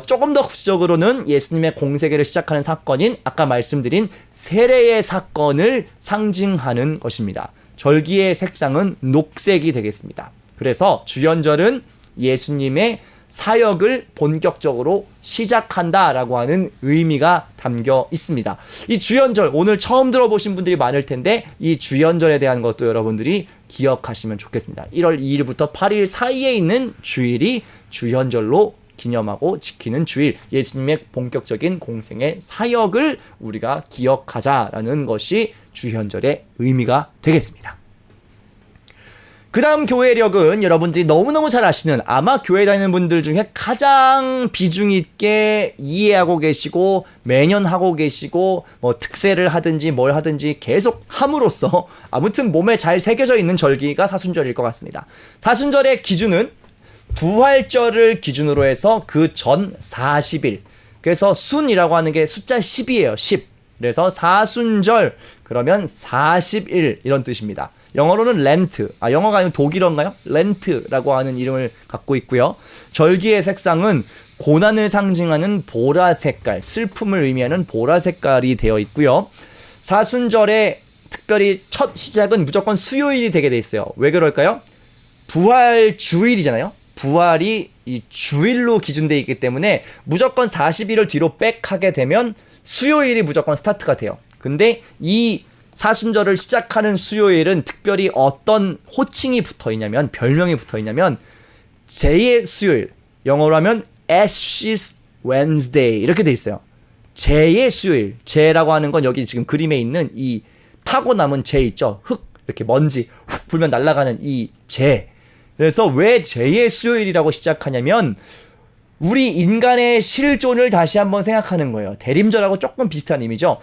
A: 조금 더 구체적으로는 예수님의 공생애를 시작하는 사건인 아까 말씀드린 세례의 사건을 상징하는 것입니다. 절기의 색상은 녹색이 되겠습니다. 그래서 주현절은 예수님의 사역을 본격적으로 시작한다라고 하는 의미가 담겨 있습니다. 이 주현절, 오늘 처음 들어보신 분들이 많을 텐데 이 주현절에 대한 것도 여러분들이 기억하시면 좋겠습니다. 1월 2일부터 8일 사이에 있는 주일이 주현절로 기념하고 지키는 주일, 예수님의 본격적인 공생의 사역을 우리가 기억하자라는 것이 주현절의 의미가 되겠습니다. 그 다음 교회력은 여러분들이 너무너무 잘 아시는, 아마 교회 다니는 분들 중에 가장 비중 있게 이해하고 계시고 매년 하고 계시고 뭐 특세를 하든지 뭘 하든지 계속 함으로써 아무튼 몸에 잘 새겨져 있는 절기가 사순절일 것 같습니다. 사순절의 기준은 부활절을 기준으로 해서 그 전 40일, 그래서 순이라고 하는 게 숫자 10이에요. 10. 그래서 사순절, 그러면 40일 이런 뜻입니다. 영어로는 렌트, 영어가 아니고 독일어인가요? 렌트라고 하는 이름을 갖고 있고요. 절기의 색상은 고난을 상징하는 보라 색깔, 슬픔을 의미하는 보라 색깔이 되어 있고요. 사순절의 특별히 첫 시작은 무조건 수요일이 되게 돼 있어요. 왜 그럴까요? 부활 주일이잖아요. 부활이 이 주일로 기준되어 있기 때문에 무조건 40일을 뒤로 빽하게 되면 수요일이 무조건 스타트가 돼요. 근데 이 사순절을 시작하는 수요일은 특별히 어떤 호칭이 붙어있냐면, 별명이 붙어있냐면 제의 수요일, 영어로 하면 Ashes Wednesday 이렇게 돼 있어요. 제의 수요일, 제라고 하는 건 여기 지금 그림에 있는 이 타고 남은 제 있죠. 흙, 이렇게 먼지 훅 불면 날아가는 이 제. 그래서 왜 제의 수요일이라고 시작하냐면 우리 인간의 실존을 다시 한번 생각하는 거예요. 대림절하고 조금 비슷한 의미죠.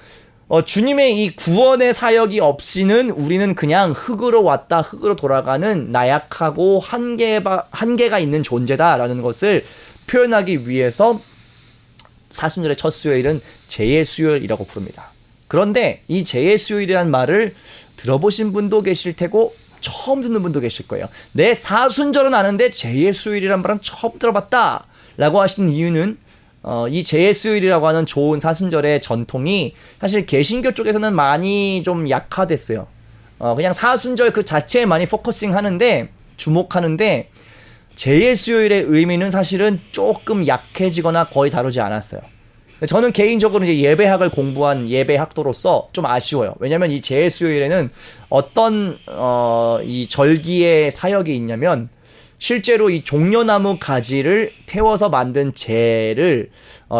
A: 주님의 이 구원의 사역이 없이는 우리는 그냥 흙으로 왔다 흙으로 돌아가는 나약하고 한계가 있는 존재다라는 것을 표현하기 위해서 사순절의 첫 수요일은 제의 수요일이라고 부릅니다. 그런데 이 제의 수요일이라는 말을 들어보신 분도 계실 테고 처음 듣는 분도 계실 거예요. 내 사순절은 아는데 제의 수요일이라는 말은 처음 들어봤다 라고 하시는 이유는 이 제의 수요일이라고 하는 좋은 사순절의 전통이 사실 개신교 쪽에서는 많이 좀 약화됐어요. 그냥 사순절 그 자체에 많이 포커싱 하는데, 주목하는데 제의 수요일의 의미는 사실은 조금 약해지거나 거의 다루지 않았어요. 저는 개인적으로 이제 예배학을 공부한 예배학도로서 좀 아쉬워요. 왜냐면 이 재수요일에는 어떤 이 절기의 사역이 있냐면 실제로 이 종려나무 가지를 태워서 만든 재를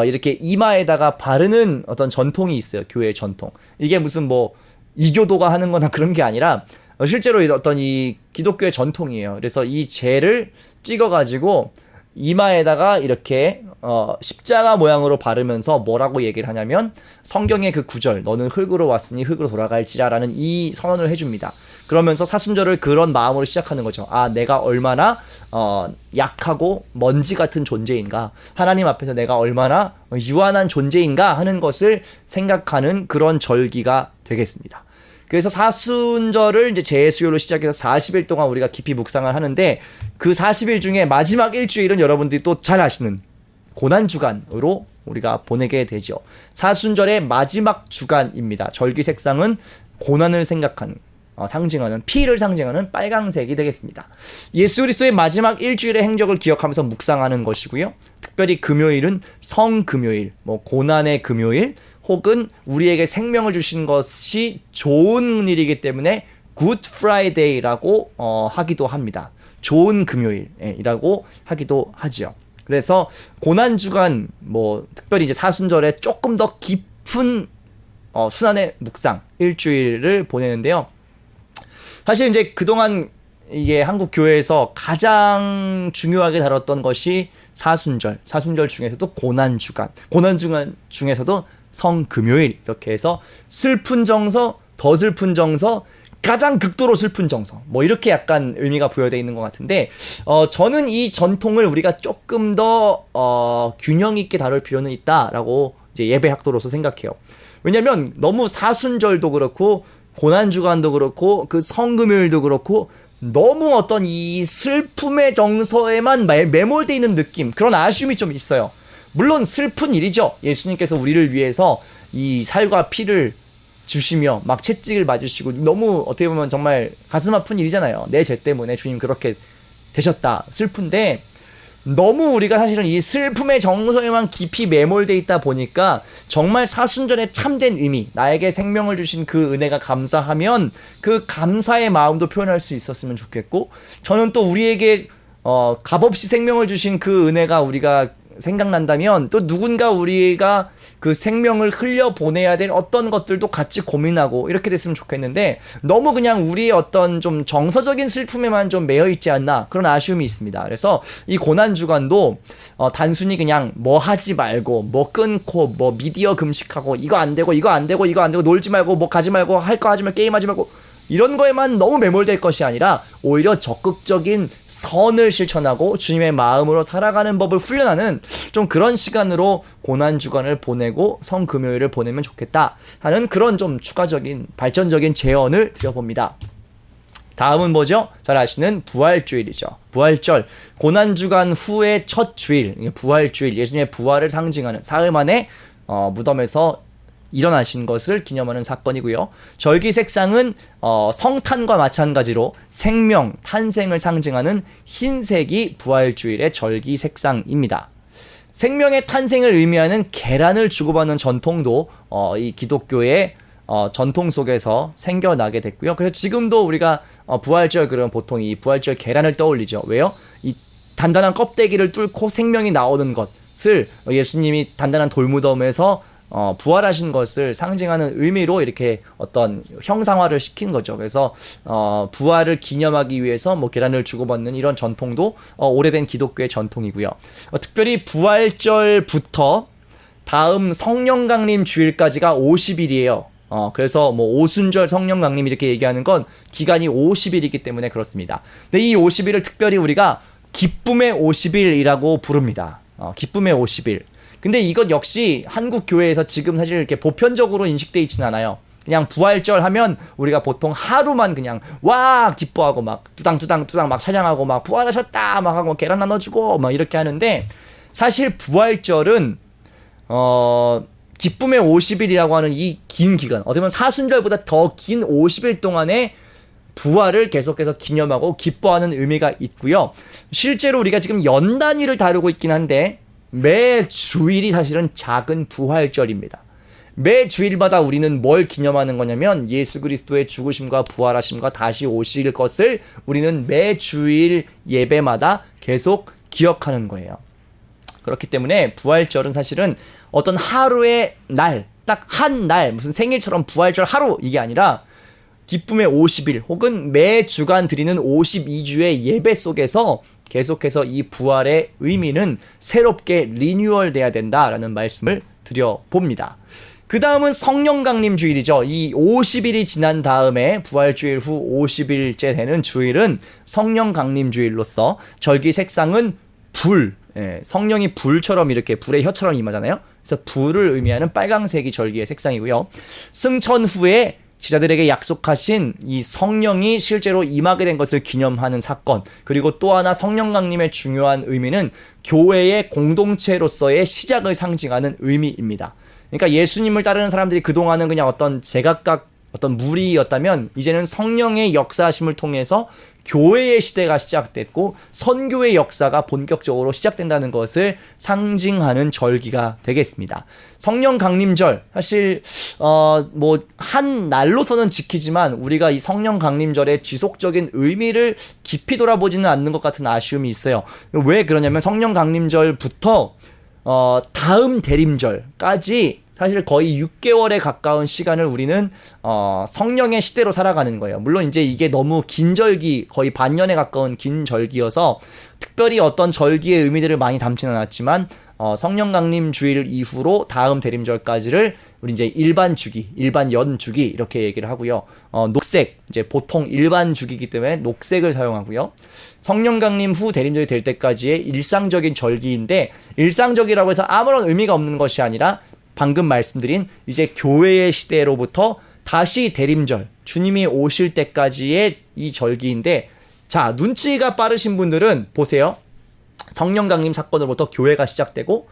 A: 이렇게 이마에다가 바르는 어떤 전통이 있어요. 교회의 전통. 이게 무슨 뭐 이교도가 하는 거나 그런 게 아니라 실제로 어떤 이 기독교의 전통이에요. 그래서 이 재를 찍어가지고 이마에다가 이렇게 십자가 모양으로 바르면서 뭐라고 얘기를 하냐면 성경의 그 구절 너는 흙으로 왔으니 흙으로 돌아갈지라 라는 이 선언을 해줍니다. 그러면서 사순절을 그런 마음으로 시작하는 거죠. 아, 내가 얼마나 약하고 먼지 같은 존재인가, 하나님 앞에서 내가 얼마나 유한한 존재인가 하는 것을 생각하는 그런 절기가 되겠습니다. 그래서 사순절을 이제 재수요로 시작해서 40일 동안 우리가 깊이 묵상을 하는데 그 40일 중에 마지막 일주일은 여러분들이 또 잘 아시는 고난주간으로 우리가 보내게 되죠. 사순절의 마지막 주간입니다. 절기 색상은 고난을 생각하는 상징하는 피를 상징하는 빨강색이 되겠습니다. 예수 그리스도의 마지막 일주일의 행적을 기억하면서 묵상하는 것이고요. 특별히 금요일은 성금요일, 뭐 고난의 금요일 혹은 우리에게 생명을 주신 것이 좋은 일이기 때문에 Good Friday라고 하기도 합니다. 좋은 금요일이라고 하기도 하죠. 그래서 고난주간 뭐 특별히 이제 사순절에 조금 더 깊은 순환의 묵상 일주일을 보내는데요. 사실 이제 그동안 이게 한국 교회에서 가장 중요하게 다뤘던 것이 사순절 중에서도 고난주간 중에서도 성금요일 이렇게 해서 슬픈 정서, 더 슬픈 정서, 가장 극도로 슬픈 정서 뭐 이렇게 약간 의미가 부여되어 있는 것 같은데 저는 이 전통을 우리가 조금 더 균형 있게 다룰 필요는 있다라고 이제 예배학도로서 생각해요. 왜냐면 너무 사순절도 그렇고 고난주간도 그렇고 그 성금요일도 그렇고 너무 어떤 이 슬픔의 정서에만 매몰되어 있는 느낌, 그런 아쉬움이 좀 있어요. 물론 슬픈 일이죠. 예수님께서 우리를 위해서 이 살과 피를 주시며 막 채찍을 맞으시고 너무 어떻게 보면 정말 가슴 아픈 일이잖아요. 내 죄 때문에 주님 그렇게 되셨다. 슬픈데 너무 우리가 사실은 이 슬픔의 정서에만 깊이 매몰돼 있다 보니까 정말 사순절의 참된 의미, 나에게 생명을 주신 그 은혜가 감사하면 그 감사의 마음도 표현할 수 있었으면 좋겠고, 저는 또 우리에게 값없이 생명을 주신 그 은혜가 우리가 생각난다면 또 누군가 우리가 그 생명을 흘려보내야 될 어떤 것들도 같이 고민하고 이렇게 됐으면 좋겠는데 너무 그냥 우리의 어떤 좀 정서적인 슬픔에만 좀 매여있지 않나, 그런 아쉬움이 있습니다. 그래서 이 고난주간도 단순히 그냥 뭐 하지 말고 뭐 끊고 뭐 미디어 금식하고 이거 안 되고 이거 안 되고 이거 안 되고 놀지 말고 뭐 가지 말고 할 거 하지 말고 게임하지 말고 이런 거에만 너무 매몰될 것이 아니라 오히려 적극적인 선을 실천하고 주님의 마음으로 살아가는 법을 훈련하는 좀 그런 시간으로 고난주간을 보내고 성금요일을 보내면 좋겠다 하는 그런 좀 추가적인 발전적인 제언을 드려봅니다. 다음은 뭐죠? 잘 아시는 부활주일이죠. 부활절, 고난주간 후의 첫 주일, 부활주일, 예수님의 부활을 상징하는 사흘 만에 무덤에서 일어나신 것을 기념하는 사건이고요. 절기 색상은 성탄과 마찬가지로 생명, 탄생을 상징하는 흰색이 부활주일의 절기 색상입니다. 생명의 탄생을 의미하는 계란을 주고받는 전통도 이 기독교의 전통 속에서 생겨나게 됐고요. 그래서 지금도 우리가 부활절 그러면 보통 이 부활절 계란을 떠올리죠. 왜요? 이 단단한 껍데기를 뚫고 생명이 나오는 것을 예수님이 단단한 돌무덤에서 부활하신 것을 상징하는 의미로 이렇게 어떤 형상화를 시킨 거죠. 그래서 부활을 기념하기 위해서 뭐 계란을 주고받는 이런 전통도 오래된 기독교의 전통이고요. 특별히 부활절부터 다음 성령강림 주일까지가 50일이에요. 그래서 뭐 오순절 성령강림 이렇게 얘기하는 건 기간이 50일이기 때문에 그렇습니다. 근데 이 50일을 특별히 우리가 기쁨의 50일이라고 부릅니다. 기쁨의 50일. 근데 이것 역시 한국 교회에서 지금 사실 이렇게 보편적으로 인식되어 있지는 않아요. 그냥 부활절 하면 우리가 보통 하루만 그냥 와 기뻐하고 막 두당두당 막 찬양하고 막 부활하셨다 막 하고 계란 나눠주고 막 이렇게 하는데, 사실 부활절은 기쁨의 50일이라고 하는 이 긴 기간, 어떻게 보면 사순절보다 더 긴 50일 동안의 부활을 계속해서 기념하고 기뻐하는 의미가 있고요. 실제로 우리가 지금 연 단위를 다루고 있긴 한데 매 주일이 사실은 작은 부활절입니다. 매 주일마다 우리는 뭘 기념하는 거냐면 예수 그리스도의 죽으심과 부활하심과 다시 오실 것을 우리는 매 주일 예배마다 계속 기억하는 거예요. 그렇기 때문에 부활절은 사실은 어떤 하루의 날, 딱 한 날, 무슨 생일처럼 부활절 하루 이게 아니라 기쁨의 50일 혹은 매 주간 드리는 52주의 예배 속에서 계속해서 이 부활의 의미는 새롭게 리뉴얼 돼야 된다라는 말씀을 드려봅니다. 그 다음은 성령 강림 주일이죠. 이 50일이 지난 다음에 부활주일 후 50일째 되는 주일은 성령 강림 주일로서 절기 색상은 불, 성령이 불처럼 이렇게 불의 혀처럼 임하잖아요. 그래서 불을 의미하는 빨강색이 절기의 색상이고요. 승천 후에 제자들에게 약속하신 이 성령이 실제로 임하게 된 것을 기념하는 사건, 그리고 또 하나 성령 강림의 중요한 의미는 교회의 공동체로서의 시작을 상징하는 의미입니다. 그러니까 예수님을 따르는 사람들이 그동안은 그냥 어떤 제각각 어떤 무리였다면 이제는 성령의 역사하심을 통해서 교회의 시대가 시작됐고 선교의 역사가 본격적으로 시작된다는 것을 상징하는 절기가 되겠습니다. 성령 강림절 사실 뭐 한 날로서는 지키지만 우리가 이 성령 강림절의 지속적인 의미를 깊이 돌아보지는 않는 것 같은 아쉬움이 있어요. 왜 그러냐면 성령 강림절부터 다음 대림절까지 사실 거의 6개월에 가까운 시간을 우리는 성령의 시대로 살아가는 거예요. 물론 이제 이게 너무 긴 절기, 거의 반년에 가까운 긴 절기여서 특별히 어떤 절기의 의미들을 많이 담지는 않았지만 성령 강림 주일 이후로 다음 대림절까지를 우리 이제 일반 주기, 일반 연 주기 이렇게 얘기를 하고요. 녹색, 이제 보통 일반 주기이기 때문에 녹색을 사용하고요. 성령 강림 후 대림절이 될 때까지의 일상적인 절기인데 일상적이라고 해서 아무런 의미가 없는 것이 아니라 방금 말씀드린 이제 교회의 시대로부터 다시 대림절, 주님이 오실 때까지의 이 절기인데, 자, 눈치가 빠르신 분들은 보세요. 성령 강림 사건으로부터 교회가 시작되고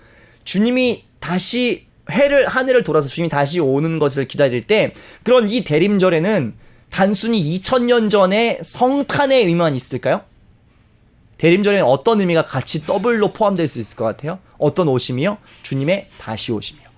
A: 주님이 다시 하늘을 돌아서 주님이 다시 오는 것을 기다릴 때 그런 이 대림절에는 단순히 2000년 전에 성탄의 의미만 있을까요? 대림절에는 어떤 의미가 같이 더블로 포함될 수 있을 것 같아요? 어떤 오심이요? 주님의 다시 오심이요.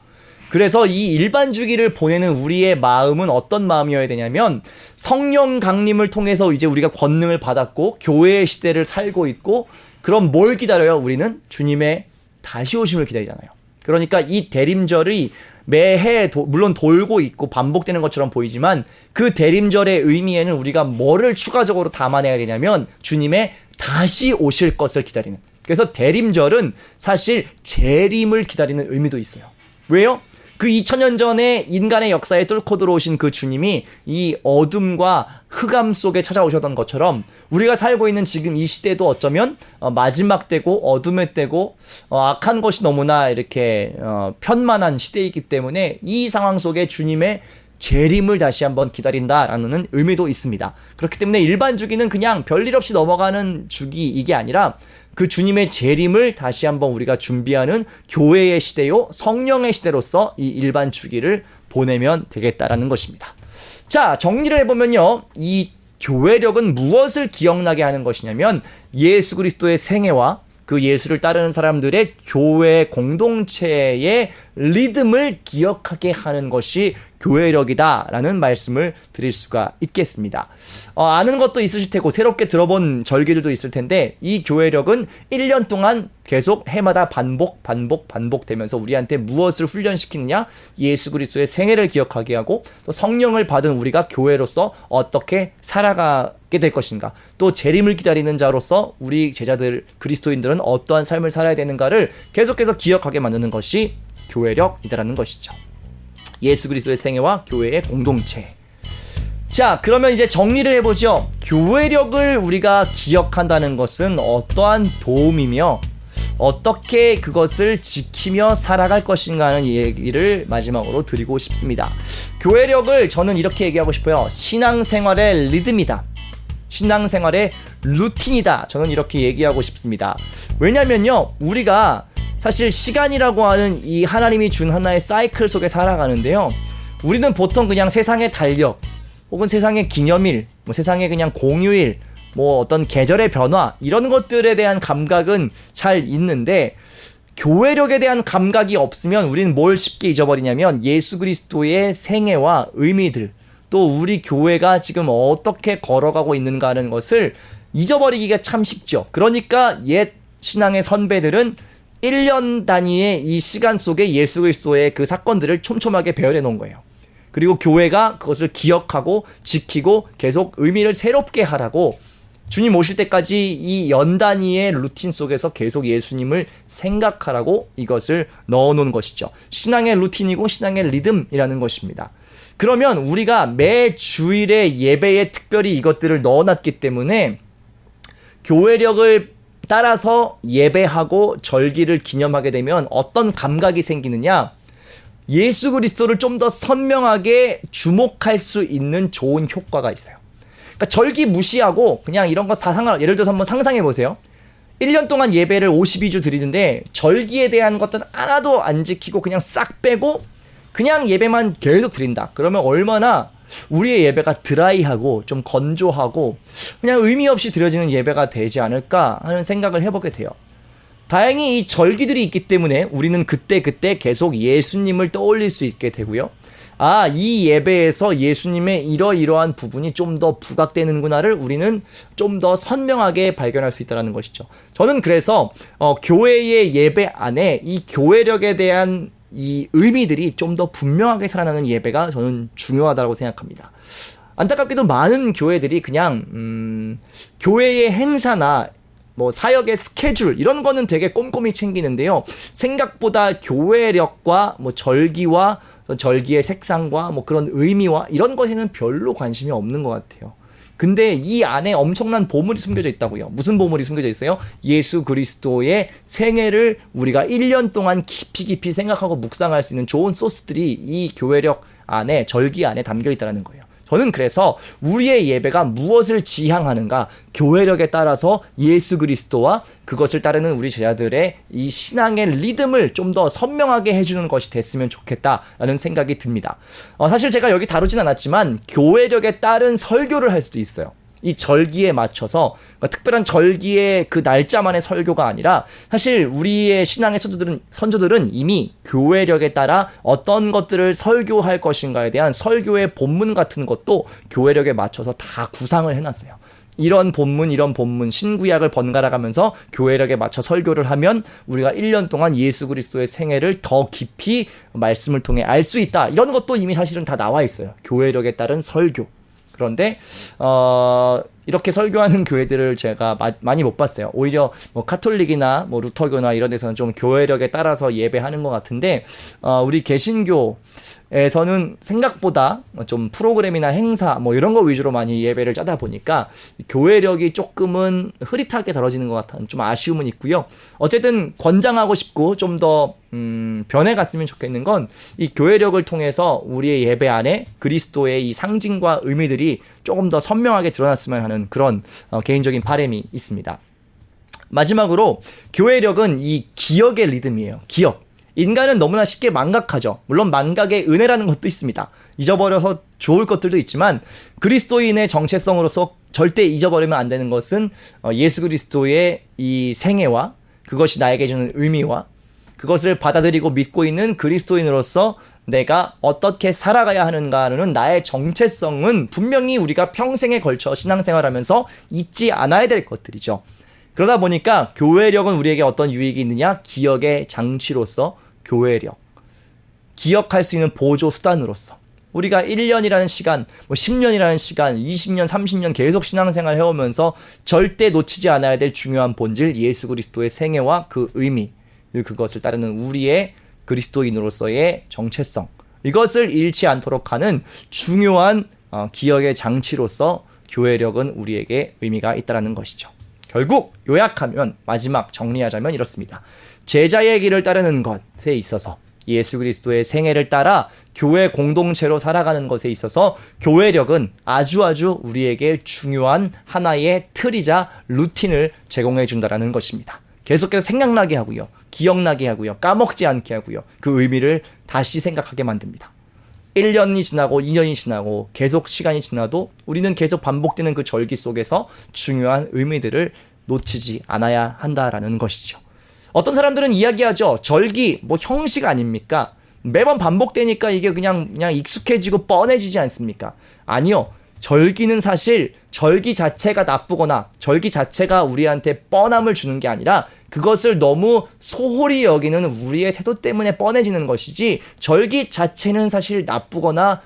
A: 그래서 이 일반 주기를 보내는 우리의 마음은 어떤 마음이어야 되냐면 성령 강림을 통해서 이제 우리가 권능을 받았고 교회의 시대를 살고 있고 그럼 뭘 기다려요? 우리는 주님의 다시 오심을 기다리잖아요. 그러니까 이 대림절이 매해 물론 돌고 있고 반복되는 것처럼 보이지만 그 대림절의 의미에는 우리가 뭐를 추가적으로 담아내야 되냐면 주님의 다시 오실 것을 기다리는. 그래서 대림절은 사실 재림을 기다리는 의미도 있어요. 왜요? 그 2000년 전에 인간의 역사에 뚫고 들어오신 그 주님이 이 어둠과 흑암 속에 찾아오셨던 것처럼 우리가 살고 있는 지금 이 시대도 어쩌면 마지막 때고 어둠의 때고 악한 것이 너무나 이렇게 편만한 시대이기 때문에 이 상황 속에 주님의 재림을 다시 한번 기다린다라는 의미도 있습니다. 그렇기 때문에 일반 주기는 그냥 별일 없이 넘어가는 주기 이게 아니라 그 주님의 재림을 다시 한번 우리가 준비하는 교회의 시대요 성령의 시대로서 이 일반 주기를 보내면 되겠다라는 것입니다. 자, 정리를 해보면요, 이 교회력은 무엇을 기억나게 하는 것이냐면 예수 그리스도의 생애와 그 예수를 따르는 사람들의 교회 공동체의 리듬을 기억하게 하는 것이 교회력이다라는 말씀을 드릴 수가 있겠습니다. 아는 것도 있으실 테고 새롭게 들어본 절기들도 있을 텐데 이 교회력은 1년 동안 계속 해마다 반복되면서 우리한테 무엇을 훈련시키느냐? 예수 그리스도의 생애를 기억하게 하고 또 성령을 받은 우리가 교회로서 어떻게 살아가게 될 것인가, 또 재림을 기다리는 자로서 우리 제자들 그리스도인들은 어떠한 삶을 살아야 되는가를 계속해서 기억하게 만드는 것이 교회력이라는 것이죠. 예수 그리스도의 생애와 교회의 공동체. 자, 그러면 이제 정리를 해보죠. 교회력을 우리가 기억한다는 것은 어떠한 도움이며 어떻게 그것을 지키며 살아갈 것인가 하는 얘기를 마지막으로 드리고 싶습니다. 교회력을 저는 이렇게 얘기하고 싶어요. 신앙생활의 리듬이다. 신앙생활의 루틴이다. 저는 이렇게 얘기하고 싶습니다. 왜냐면요, 우리가 사실 시간이라고 하는 이 하나님이 준 하나의 사이클 속에 살아가는데요, 우리는 보통 그냥 세상의 달력 혹은 세상의 기념일, 뭐 세상의 그냥 공휴일, 뭐 어떤 계절의 변화 이런 것들에 대한 감각은 잘 있는데 교회력에 대한 감각이 없으면 우리는 뭘 쉽게 잊어버리냐면 예수 그리스도의 생애와 의미들, 또 우리 교회가 지금 어떻게 걸어가고 있는가 하는 것을 잊어버리기가 참 쉽죠. 그러니까 옛 신앙의 선배들은 1년 단위의 이 시간 속에 예수 그리스도의 그 사건들을 촘촘하게 배열해 놓은 거예요. 그리고 교회가 그것을 기억하고 지키고 계속 의미를 새롭게 하라고 주님 오실 때까지 이 연 단위의 루틴 속에서 계속 예수님을 생각하라고 이것을 넣어놓은 것이죠. 신앙의 루틴이고 신앙의 리듬이라는 것입니다. 그러면 우리가 매 주일의 예배에 특별히 이것들을 넣어놨기 때문에 교회력을 따라서 예배하고 절기를 기념하게 되면 어떤 감각이 생기느냐? 예수 그리스도를 좀 더 선명하게 주목할 수 있는 좋은 효과가 있어요. 그러니까 절기 무시하고 그냥 이런 거 다 예를 들어서 한번 상상해 보세요. 1년 동안 예배를 52주 드리는데 절기에 대한 것들은 하나도 안 지키고 그냥 싹 빼고 그냥 예배만 계속 드린다. 그러면 얼마나 우리의 예배가 드라이하고 좀 건조하고 그냥 의미 없이 드려지는 예배가 되지 않을까 하는 생각을 해보게 돼요. 다행히 이 절기들이 있기 때문에 우리는 그때그때 계속 예수님을 떠올릴 수 있게 되고요. 아, 이 예배에서 예수님의 이러이러한 부분이 좀 더 부각되는구나를 우리는 좀 더 선명하게 발견할 수 있다는 것이죠. 저는 그래서 교회의 예배 안에 이 교회력에 대한 이 의미들이 좀 더 분명하게 살아나는 예배가 저는 중요하다고 생각합니다. 안타깝게도 많은 교회들이 그냥 교회의 행사나 뭐 사역의 스케줄 이런 거는 되게 꼼꼼히 챙기는데요. 생각보다 교회력과 뭐 절기와 절기의 색상과 뭐 그런 의미와 이런 것에는 별로 관심이 없는 것 같아요. 근데 이 안에 엄청난 보물이 숨겨져 있다고요. 무슨 보물이 숨겨져 있어요? 예수 그리스도의 생애를 우리가 1년 동안 깊이 생각하고 묵상할 수 있는 좋은 소스들이 이 교회력 안에, 절기 안에 담겨 있다는 거예요. 저는 그래서 우리의 예배가 무엇을 지향하는가, 교회력에 따라서 예수 그리스도와 그것을 따르는 우리 제자들의 이 신앙의 리듬을 좀 더 선명하게 해주는 것이 됐으면 좋겠다라는 생각이 듭니다. 사실 제가 여기 다루진 않았지만 교회력에 따른 설교를 할 수도 있어요. 이 절기에 맞춰서 특별한 절기의 그 날짜만의 설교가 아니라 사실 우리의 신앙의 선조들은 이미 교회력에 따라 어떤 것들을 설교할 것인가에 대한 설교의 본문 같은 것도 교회력에 맞춰서 다 구상을 해놨어요. 이런 본문 신구약을 번갈아 가면서 교회력에 맞춰 설교를 하면 우리가 1년 동안 예수 그리스도의 생애를 더 깊이 말씀을 통해 알 수 있다. 이런 것도 이미 사실은 다 나와 있어요. 교회력에 따른 설교. 그런데 이렇게 설교하는 교회들을 제가 많이 못 봤어요. 오히려 뭐 카톨릭이나 뭐 루터교나 이런 데서는 좀 교회력에 따라서 예배하는 것 같은데 우리 개신교에서는 생각보다 좀 프로그램이나 행사 뭐 이런 거 위주로 많이 예배를 짜다 보니까 교회력이 조금은 흐릿하게 다뤄지는 것 같아요. 좀 아쉬움은 있고요. 어쨌든 권장하고 싶고 좀 더 변해갔으면 좋겠는 건 이 교회력을 통해서 우리의 예배 안에 그리스도의 이 상징과 의미들이 조금 더 선명하게 드러났으면 하는 그런 개인적인 바람이 있습니다. 마지막으로 교회력은 이 기억의 리듬이에요. 기억. 인간은 너무나 쉽게 망각하죠. 물론 망각의 은혜라는 것도 있습니다. 잊어버려서 좋을 것들도 있지만 그리스도인의 정체성으로서 절대 잊어버리면 안 되는 것은 예수 그리스도의 이 생애와 그것이 나에게 주는 의미와 그것을 받아들이고 믿고 있는 그리스도인으로서 내가 어떻게 살아가야 하는가는 나의 정체성은 분명히 우리가 평생에 걸쳐 신앙생활하면서 잊지 않아야 될 것들이죠. 그러다 보니까 교회력은 우리에게 어떤 유익이 있느냐? 기억의 장치로서 교회력. 기억할 수 있는 보조 수단으로서. 우리가 1년이라는 시간, 뭐 10년이라는 시간, 20년, 30년 계속 신앙생활 해오면서 절대 놓치지 않아야 될 중요한 본질, 예수 그리스도의 생애와 그 의미, 그것을 따르는 우리의 그리스도인으로서의 정체성, 이것을 잃지 않도록 하는 중요한 기억의 장치로서 교회력은 우리에게 의미가 있다는 것이죠. 결국 요약하면 마지막 정리하자면 이렇습니다. 제자의 길을 따르는 것에 있어서 예수 그리스도의 생애를 따라 교회 공동체로 살아가는 것에 있어서 교회력은 아주 우리에게 중요한 하나의 틀이자 루틴을 제공해 준다는 것입니다. 계속해서 생각나게 하고요. 기억나게 하고요. 까먹지 않게 하고요. 그 의미를 다시 생각하게 만듭니다. 1년이 지나고 2년이 지나고 계속 시간이 지나도 우리는 계속 반복되는 그 절기 속에서 중요한 의미들을 놓치지 않아야 한다라는 것이죠. 어떤 사람들은 이야기하죠. 절기 뭐 형식 아닙니까? 매번 반복되니까 이게 그냥 익숙해지고 뻔해지지 않습니까? 아니요. 절기는 사실 절기 자체가 나쁘거나 절기 자체가 우리한테 뻔함을 주는 게 아니라 그것을 너무 소홀히 여기는 우리의 태도 때문에 뻔해지는 것이지, 절기 자체는 사실 나쁘거나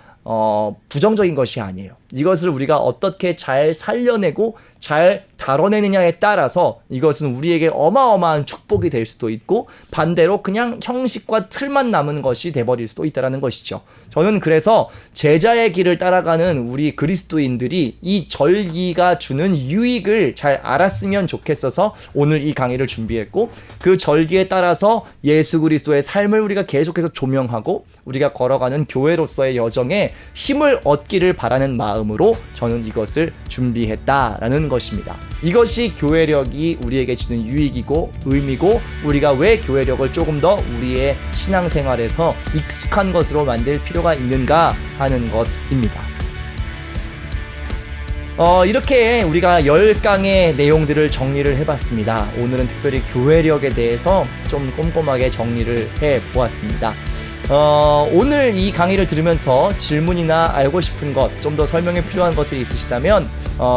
A: 부정적인 것이 아니에요. 이것을 우리가 어떻게 잘 살려내고 잘 다뤄내느냐에 따라서 이것은 우리에게 어마어마한 축복이 될 수도 있고, 반대로 그냥 형식과 틀만 남은 것이 돼버릴 수도 있다는 것이죠. 저는 그래서 제자의 길을 따라가는 우리 그리스도인들이 이 절기가 주는 유익을 잘 알았으면 좋겠어서 오늘 이 강의를 준비했고, 그 절기에 따라서 예수 그리스도의 삶을 우리가 계속해서 조명하고 우리가 걸어가는 교회로서의 여정에 힘을 얻기를 바라는 마음으로 저는 이것을 준비했다라는 것입니다. 이것이 교회력이 우리에게 주는 유익이고 의미고, 우리가 왜 교회력을 조금 더 우리의 신앙생활에서 익숙한 것으로 만들 필요가 있는가 하는 것입니다. 이렇게 우리가 10강의 내용들을 정리를 해봤습니다. 오늘은 특별히 교회력에 대해서 좀 꼼꼼하게 정리를 해보았습니다. 오늘 이 강의를 들으면서 질문이나 알고 싶은 것, 좀 더 설명이 필요한 것들이 있으시다면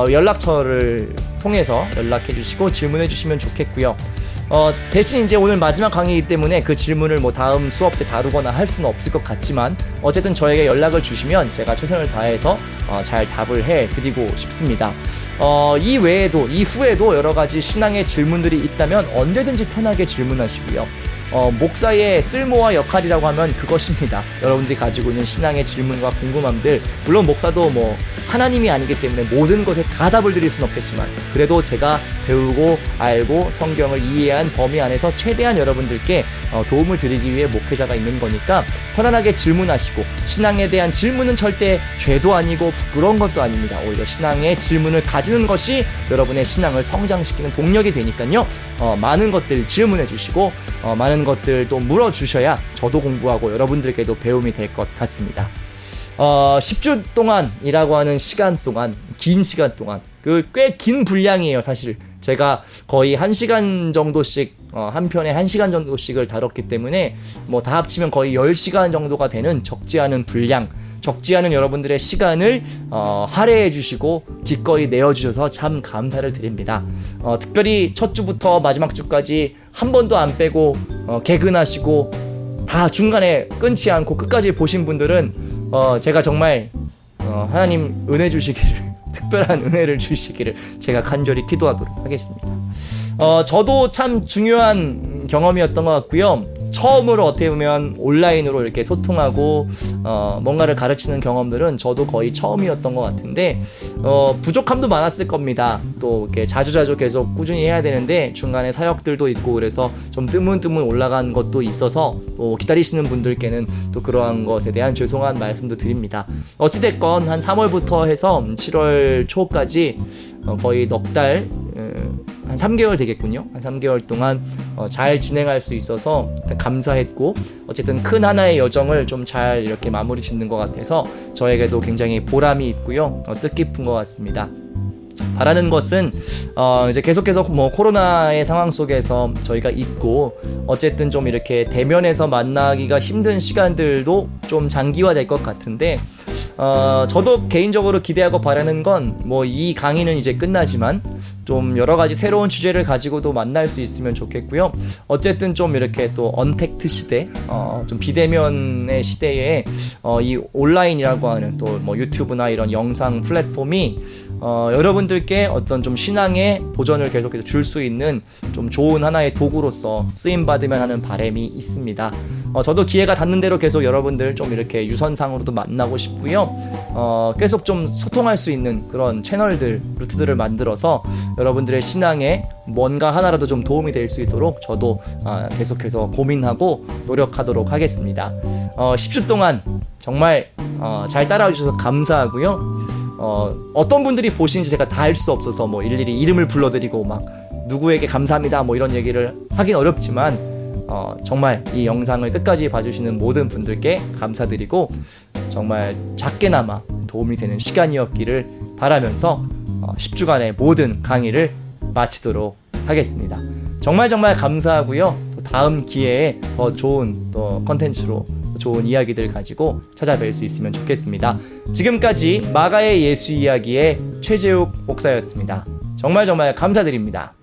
A: 연락처를 통해서 연락해 주시고 질문해 주시면 좋겠고요. 대신 이제 오늘 마지막 강의이기 때문에 그 질문을 뭐 다음 수업 때 다루거나 할 수는 없을 것 같지만, 어쨌든 저에게 연락을 주시면 제가 최선을 다해서 잘 답을 해 드리고 싶습니다. 이 외에도, 이후에도 여러 가지 신앙의 질문들이 있다면 언제든지 편하게 질문하시고요. 목사의 쓸모와 역할이라고 하면 그것입니다. 여러분들이 가지고 있는 신앙의 질문과 궁금함들, 물론 목사도 뭐 하나님이 아니기 때문에 모든 것에 다 답을 드릴 수는 없겠지만, 그래도 제가 배우고 알고 성경을 이해한 범위 안에서 최대한 여러분들께 도움을 드리기 위해 목회자가 있는 거니까 편안하게 질문하시고, 신앙에 대한 질문은 절대 죄도 아니고 부끄러운 것도 아닙니다. 오히려 신앙의 질문을 가지는 것이 여러분의 신앙을 성장시키는 동력이 되니까요. 많은 것들 질문해 주시고 많은 것들 또 물어주셔야 저도 공부하고 여러분들께도 배움이 될 것 같습니다. 10주 동안이라고 하는 시간 동안, 긴 시간 동안, 꽤 긴 분량이에요. 사실 제가 거의 1시간 정도씩, 한 편에 1시간 정도씩을 다뤘기 때문에 뭐 다 합치면 거의 10시간 정도가 되는 적지 않은 분량, 적지 않은 여러분들의 시간을 할애해 주시고 기꺼이 내어주셔서 참 감사를 드립니다. 특별히 첫 주부터 마지막 주까지 한 번도 안 빼고 개근하시고 다 중간에 끊지 않고 끝까지 보신 분들은 제가 정말 하나님 은혜 주시기를, 특별한 은혜를 주시기를 제가 간절히 기도하도록 하겠습니다. 저도 참 중요한 경험이었던 것 같고요. 처음으로 어떻게 보면 온라인으로 이렇게 소통하고 뭔가를 가르치는 경험들은 저도 거의 처음이었던 것 같은데, 부족함도 많았을 겁니다. 또 이렇게 자주자주 계속 꾸준히 해야 되는데 중간에 사역들도 있고 그래서 좀 뜨문뜨문 올라간 것도 있어서 또 기다리시는 분들께는 또 그러한 것에 대한 죄송한 말씀도 드립니다. 어찌됐건 한 3월부터 해서 7월 초까지 거의 넉 달, 한 3개월 되겠군요. 한 3개월 동안 잘 진행할 수 있어서 감사했고, 어쨌든 큰 하나의 여정을 좀 잘 이렇게 마무리 짓는 것 같아서 저에게도 굉장히 보람이 있고요. 뜻깊은 것 같습니다. 바라는 것은 이제 계속해서 뭐 코로나의 상황 속에서 저희가 있고, 어쨌든 좀 이렇게 대면에서 만나기가 힘든 시간들도 좀 장기화될 것 같은데, 저도 개인적으로 기대하고 바라는 건 뭐 이 강의는 이제 끝나지만 좀 여러 가지 새로운 주제를 가지고도 만날 수 있으면 좋겠고요. 어쨌든 좀 이렇게 또 언택트 시대, 좀 비대면의 시대에 이 온라인이라고 하는 또 뭐 유튜브나 이런 영상 플랫폼이 여러분들께 어떤 좀 신앙의 보전을 계속해서 줄 수 있는 좀 좋은 하나의 도구로서 쓰임 받으면 하는 바람이 있습니다. 저도 기회가 닿는 대로 계속 여러분들 좀 이렇게 유선상으로도 만나고 싶고요. 계속 좀 소통할 수 있는 그런 채널들, 루트들을 만들어서 여러분들의 신앙에 뭔가 하나라도 좀 도움이 될 수 있도록 저도 계속해서 고민하고 노력하도록 하겠습니다. 10주 동안 정말 잘 따라와 주셔서 감사하고요. 어떤 분들이 보시는지 제가 다 알 수 없어서 뭐 일일이 이름을 불러드리고 막 누구에게 감사합니다 뭐 이런 얘기를 하긴 어렵지만, 정말 이 영상을 끝까지 봐주시는 모든 분들께 감사드리고 정말 작게나마 도움이 되는 시간이었기를 바라면서 10주간의 모든 강의를 마치도록 하겠습니다. 정말 감사하고요. 또 다음 기회에 더 좋은 또 컨텐츠로 좋은 이야기들 가지고 찾아뵐 수 있으면 좋겠습니다. 지금까지 마가의 예수 이야기의 최재욱 목사였습니다. 정말 감사드립니다.